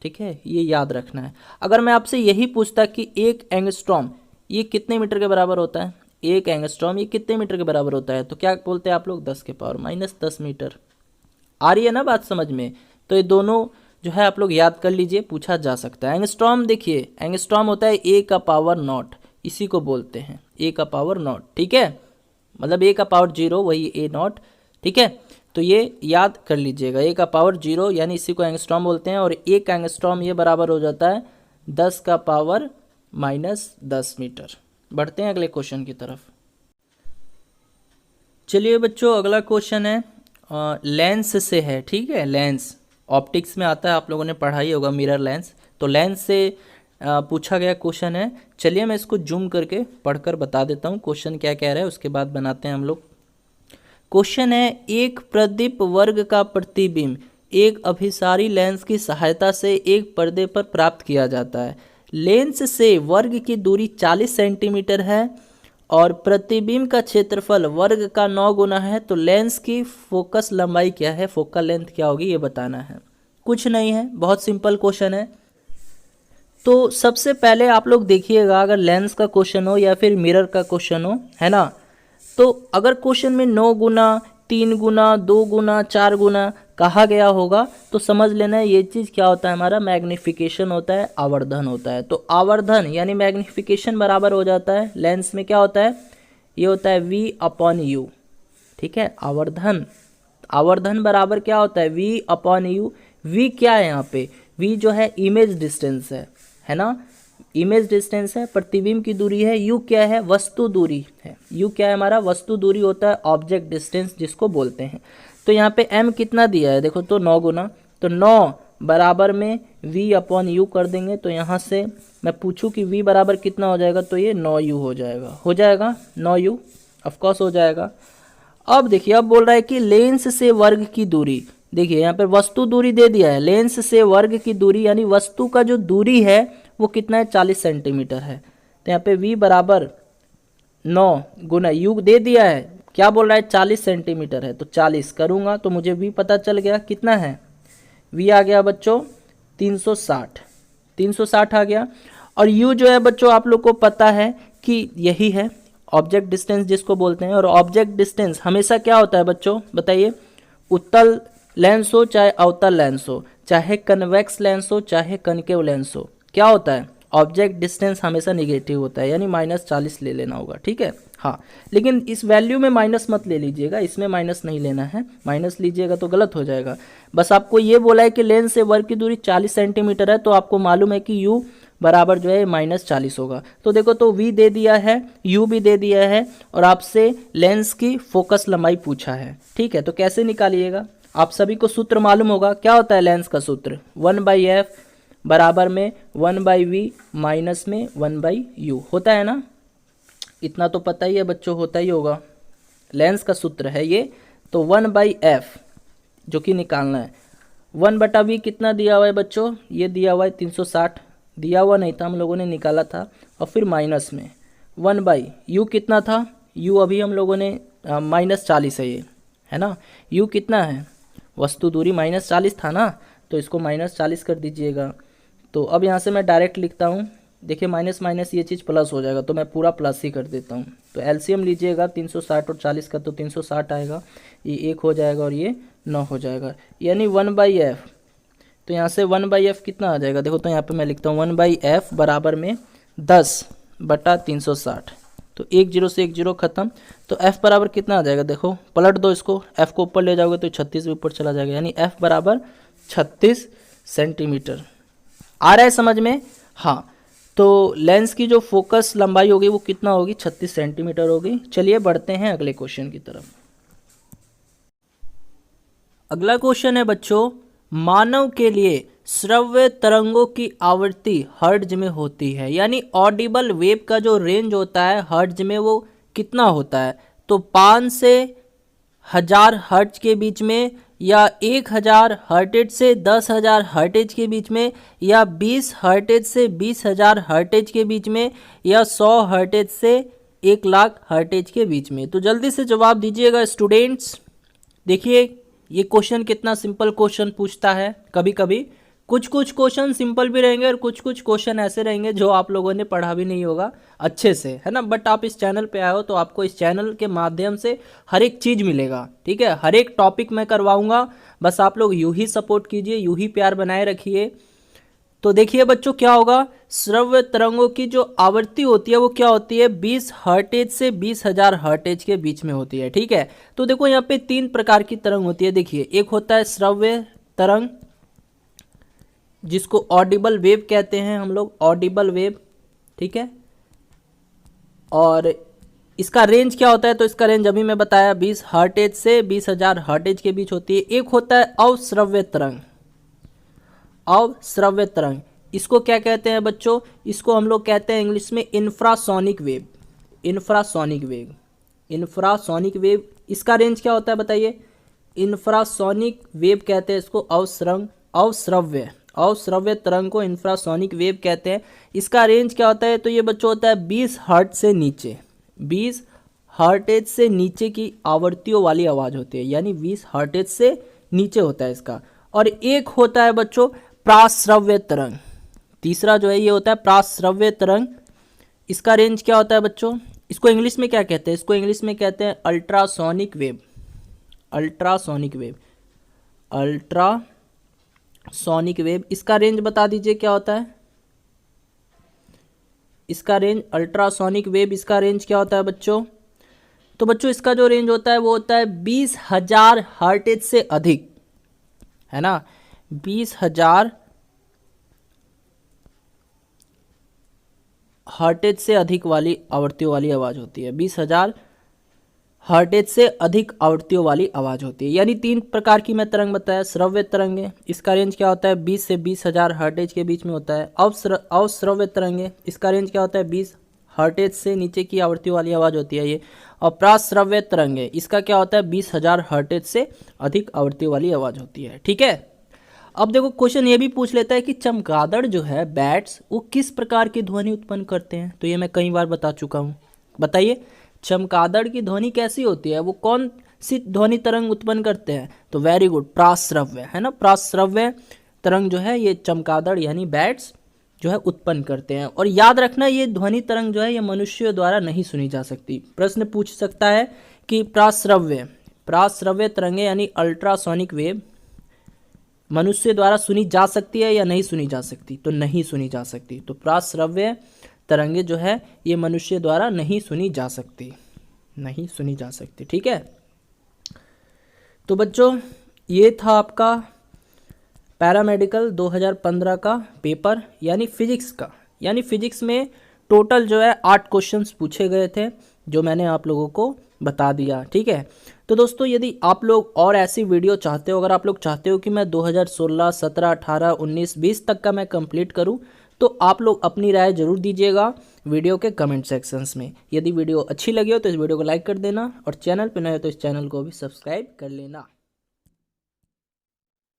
ठीक है, ये याद रखना है। अगर मैं आपसे यही पूछता कि 1 एंगस्ट्रॉम ये कितने मीटर के बराबर होता है? 1 एंगस्ट्रॉम ये कितने मीटर के बराबर होता है? तो क्या बोलते हैं आप लोग? 10 के पावर -10 मीटर। आ रही है ना बात समझ में? तो ये दोनों जो है आप लोग याद कर लीजिए, पूछा जा सकता है। एंगस्ट्रॉम देखिए, एंगस्ट्रॉम होता है A का पावर नॉट, इसी को बोलते हैं A का पावर नॉट, ठीक है, मतलब A का पावर 0 वही A नॉट, ठीक है। तो ये याद कर लीजिएगा, A का पावर 0 यानी इसी को एंगस्ट्रॉम बोलते हैं। और 1 एंगस्ट्रॉम ये बराबर हो जाता है 10 का पावर -10 मीटर। बढ़ते हैं अगले क्वेश्चन की तरफ। चलिए बच्चों, अगला क्वेश्चन है लेंस से है, ठीक है। लेंस ऑप्टिक्स में आता है, आप लोगों ने पढ़ा ही होगा मिरर लेंस। तो लेंस से पूछा गया क्वेश्चन है। चलिए मैं इसको जूम करके पढ़कर बता देता हूँ क्वेश्चन क्या कह रहा है, उसके बाद बनाते हैं हम लोग। क्वेश्चन है, एक प्रदीप वर्ग का प्रतिबिंब एक अभिसारी लेंस की सहायता से एक पर्दे पर प्राप्त किया जाता है। लेंस से वर्ग की दूरी 40 सेंटीमीटर है और प्रतिबिंब का क्षेत्रफल वर्ग का 9 गुना है। तो लेंस की फोकस लंबाई क्या है, फोकल लेंथ क्या होगी, ये बताना है। कुछ नहीं है, बहुत सिंपल क्वेश्चन है। तो सबसे पहले आप लोग देखिएगा, अगर लेंस का क्वेश्चन हो या फिर मिरर का क्वेश्चन हो, है ना, तो अगर क्वेश्चन में 9 गुना, 3 गुना, 2 गुना, 4 गुना कहा गया होगा तो समझ लेना है ये चीज़ क्या होता है, हमारा मैग्निफिकेशन होता है, आवर्धन होता है। तो आवर्धन यानी मैग्निफिकेशन बराबर हो जाता है लेंस में क्या होता है, ये होता है V/U, ठीक है। आवर्धन बराबर क्या होता है, V/U। V क्या है यहाँ पे, V जो है इमेज डिस्टेंस है ना, इमेज डिस्टेंस है, प्रतिबिंब की दूरी है। U क्या है, वस्तु दूरी है। U क्या है हमारा, वस्तु दूरी होता है, ऑब्जेक्ट डिस्टेंस जिसको बोलते हैं। तो यहाँ पे M कितना दिया है, देखो तो 9 गुना, तो 9 बराबर में V/U कर देंगे। तो यहाँ से मैं पूछूं कि V बराबर कितना हो जाएगा, तो ये 9U हो जाएगा 9U, ऑफकोर्स हो जाएगा। अब देखिए, अब बोल रहा है कि लेंस से वर्ग की दूरी। देखिए यहाँ पर वस्तु दूरी दे दिया है, लेंस से वर्ग की दूरी यानी वस्तु का जो दूरी है वो कितना है, 40 सेंटीमीटर है। तो यहाँ पे v बराबर 9 गुना u दे दिया है, क्या बोल रहा है 40 सेंटीमीटर है, तो 40 करूँगा तो मुझे v पता चल गया कितना है, v आ गया बच्चों 360 आ गया। और u जो है बच्चों आप लोग को पता है कि यही है ऑब्जेक्ट डिस्टेंस जिसको बोलते हैं। और ऑब्जेक्ट डिस्टेंस हमेशा क्या होता है बच्चों बताइए, उत्तल लेंस हो चाहे अवतल लेंस हो, चाहे कन्वेक्स लेंस हो चाहे कनकेव लेंस हो, क्या होता है ऑब्जेक्ट डिस्टेंस हमेशा निगेटिव होता है, यानी -40 ले लेना होगा, ठीक है। हाँ, लेकिन इस वैल्यू में माइनस मत ले लीजिएगा, इसमें माइनस नहीं लेना है, माइनस लीजिएगा तो गलत हो जाएगा। बस आपको ये बोला है कि लेंस से वर्ग की दूरी 40 सेंटीमीटर है, तो आपको मालूम है कि u बराबर जो है -40 होगा। तो देखो, तो v दे दिया है, u भी दे दिया है, और आपसे लेंस की फोकस लंबाई पूछा है, ठीक है। तो कैसे निकालिएगा, आप सभी को सूत्र मालूम होगा, क्या होता है लेंस का सूत्र, 1/f बराबर में 1/v माइनस में 1/u होता है ना, इतना तो पता ही है बच्चों, होता ही होगा, लेंस का सूत्र है ये। तो 1/f जो कि निकालना है, 1/v कितना दिया हुआ है बच्चों, ये दिया हुआ है 360, दिया हुआ नहीं था, हम लोगों ने निकाला था, और फिर माइनस में 1/u कितना था, u अभी हम लोगों ने -40 है ये, है ना, u कितना है, वस्तु दूरी -40 था ना, तो इसको -40 कर दीजिएगा। तो अब यहाँ से मैं डायरेक्ट लिखता हूँ, देखिए माइनस माइनस ये चीज़ प्लस हो जाएगा, तो मैं पूरा प्लस ही कर देता हूँ। तो एलसीएम लीजिएगा 360 और 40 का, तो 360 आएगा, ये 1 हो जाएगा और ये 9 हो जाएगा, यानी 1/f। तो यहाँ से 1/f कितना आ जाएगा, देखो, तो यहाँ पे मैं लिखता हूँ 1/f बराबर में 10/360, तो 1 0 से 1 0 खत्म। तो f बराबर कितना आ जाएगा, देखो पलट दो इसको, f को ऊपर ले जाओगे तो 36 भी ऊपर चला जाएगा, यानी f बराबर 36 सेंटीमीटर। आ रहा है समझ में, हाँ। तो लेंस की जो फोकस लंबाई होगी वो कितना होगी, 36 सेंटीमीटर होगी। चलिए बढ़ते हैं अगले क्वेश्चन की तरफ। अगला क्वेश्चन है बच्चों, मानव के लिए श्रव्य तरंगों की आवृत्ति हर्ट्ज में होती है, यानी ऑडिबल वेव का जो रेंज होता है हर्ट्ज में वो कितना होता है, तो 5 से 1000 हर्ट्ज के बीच में, या 1000 हर्टेज से 10,000 हर्टेज के बीच में, या 20 हर्टेज से 20,000 हर्टेज के बीच में, या 100 हर्टेज से 1,00,000 हर्टेज के बीच में। तो जल्दी से जवाब दीजिएगा स्टूडेंट्स। देखिए ये क्वेश्चन कितना सिंपल क्वेश्चन पूछता है, कभी कभी कुछ क्वेश्चन सिंपल भी रहेंगे और कुछ क्वेश्चन ऐसे रहेंगे जो आप लोगों ने पढ़ा भी नहीं होगा अच्छे से, है ना। बट आप इस चैनल पे आए हो तो आपको इस चैनल के माध्यम से हर एक चीज़ मिलेगा, ठीक है, हर एक टॉपिक मैं करवाऊंगा। बस आप लोग यूं ही सपोर्ट कीजिए, यूं ही प्यार बनाए रखिए। तो देखिए बच्चों क्या होगा, श्रव्य तरंगों की जो आवृत्ति होती है वो क्या होती है, 20 हर्टेज से 20,000 हर्टेज के बीच में होती है, ठीक है। तो देखो यहाँ पे 3 प्रकार की तरंग होती है। देखिए, एक होता है श्रव्य तरंग जिसको ऑडिबल वेव कहते हैं हम लोग, ऑडिबल वेव, ठीक है। और इसका रेंज क्या होता है, तो इसका रेंज अभी मैं बताया 20 हर्टेज से 20,000 हर्टेज के बीच होती है। एक होता है अवश्रव्य तरंग, अवश्रव्य तरंग, इसको क्या कहते हैं बच्चों, इसको हम लोग कहते हैं इंग्लिश में infrasonic wave, infrasonic wave, infrasonic wave. इसका रेंज क्या होता है बताइए, इंफ्रासोनिक वेव कहते हैं इसको, अवश्रव्य तरंग को इंफ्रासोनिक वेव कहते हैं। इसका रेंज क्या होता है, तो ये बच्चों होता है 20 हर्ट्ज से नीचे, 20 हर्टेज से नीचे की आवृत्तियों वाली आवाज़ होती है, यानी 20 हर्टेज से नीचे होता है इसका। और एक होता है बच्चों प्राश्रव्य तरंग, तीसरा जो है ये होता है प्राश्रव्य तरंग। इसका रेंज क्या होता है बच्चों, इसको इंग्लिश में क्या कहते हैं, इसको इंग्लिश में कहते हैं ultrasonic wave, ultrasonic wave, ultrasonic wave. इसका रेंज बता दीजिए क्या होता है, इसका रेंज अल्ट्रासोनिक वेव, इसका रेंज क्या होता है बच्चों, तो बच्चों इसका जो रेंज होता है वो होता है 20,000 हर्टेज से अधिक, है ना, 20,000 हर्टेज से अधिक वाली आवृत्तियों वाली आवाज़ होती है, 20,000 हर्टेज से अधिक आवृत्तियों वाली आवाज़ होती है। यानी 3 प्रकार की मैं तरंग बताया, श्रव्य तरंग है, इसका रेंज क्या होता है 20 से 20,000 हर्टेज के बीच में होता है। अवश्रव्य तरंग है, इसका रेंज क्या होता है 20 हर्टेज से नीचे की आवृत्ति वाली आवाज़ होती है ये। और प्राश्रव्य तरंग है, इसका क्या होता है 20,000 हर्टेज से अधिक आवृत्ति वाली आवाज़ होती है। ठीक है, अब देखो क्वेश्चन ये भी पूछ लेता है कि चमगादड़ जो है बैट्स वो किस प्रकार की ध्वनि उत्पन्न करते हैं। तो ये मैं कई बार बता चुका हूँ, बताइए चमगादड़ की ध्वनि कैसी होती है, वो कौन सी ध्वनि तरंग उत्पन्न करते हैं। तो वेरी गुड, प्राश्रव्य है ना, प्राश्रव्य तरंग जो है ये चमगादड़ यानी बैट्स जो है उत्पन्न करते हैं। और याद रखना ये ध्वनि तरंग जो है ये मनुष्यों द्वारा नहीं सुनी जा सकती। प्रश्न पूछ सकता है कि प्राश्रव्य तरंगें यानी अल्ट्रासोनिक वेव मनुष्य द्वारा सुनी जा सकती है या नहीं सुनी जा सकती। तो नहीं सुनी जा सकती। तो प्राश्रव्य तरंगें जो है ये मनुष्य द्वारा नहीं सुनी जा सकती, नहीं सुनी जा सकती। ठीक है, तो बच्चों ये था आपका पैरामेडिकल 2015 का पेपर यानी फिजिक्स का। यानी फिजिक्स में टोटल जो है 8 क्वेश्चंस पूछे गए थे जो मैंने आप लोगों को बता दिया। ठीक है, तो दोस्तों यदि आप लोग और ऐसी वीडियो चाहते हो, अगर आप लोग चाहते हो कि मैं 2016, 17, 18, 19, 20 तक का मैं कंप्लीट करूं, तो आप लोग अपनी राय जरूर दीजिएगा वीडियो के कमेंट सेक्शंस में। यदि वीडियो अच्छी लगी हो तो इस वीडियो को लाइक कर देना और चैनल पर नए हो तो इस चैनल को भी सब्सक्राइब कर लेना।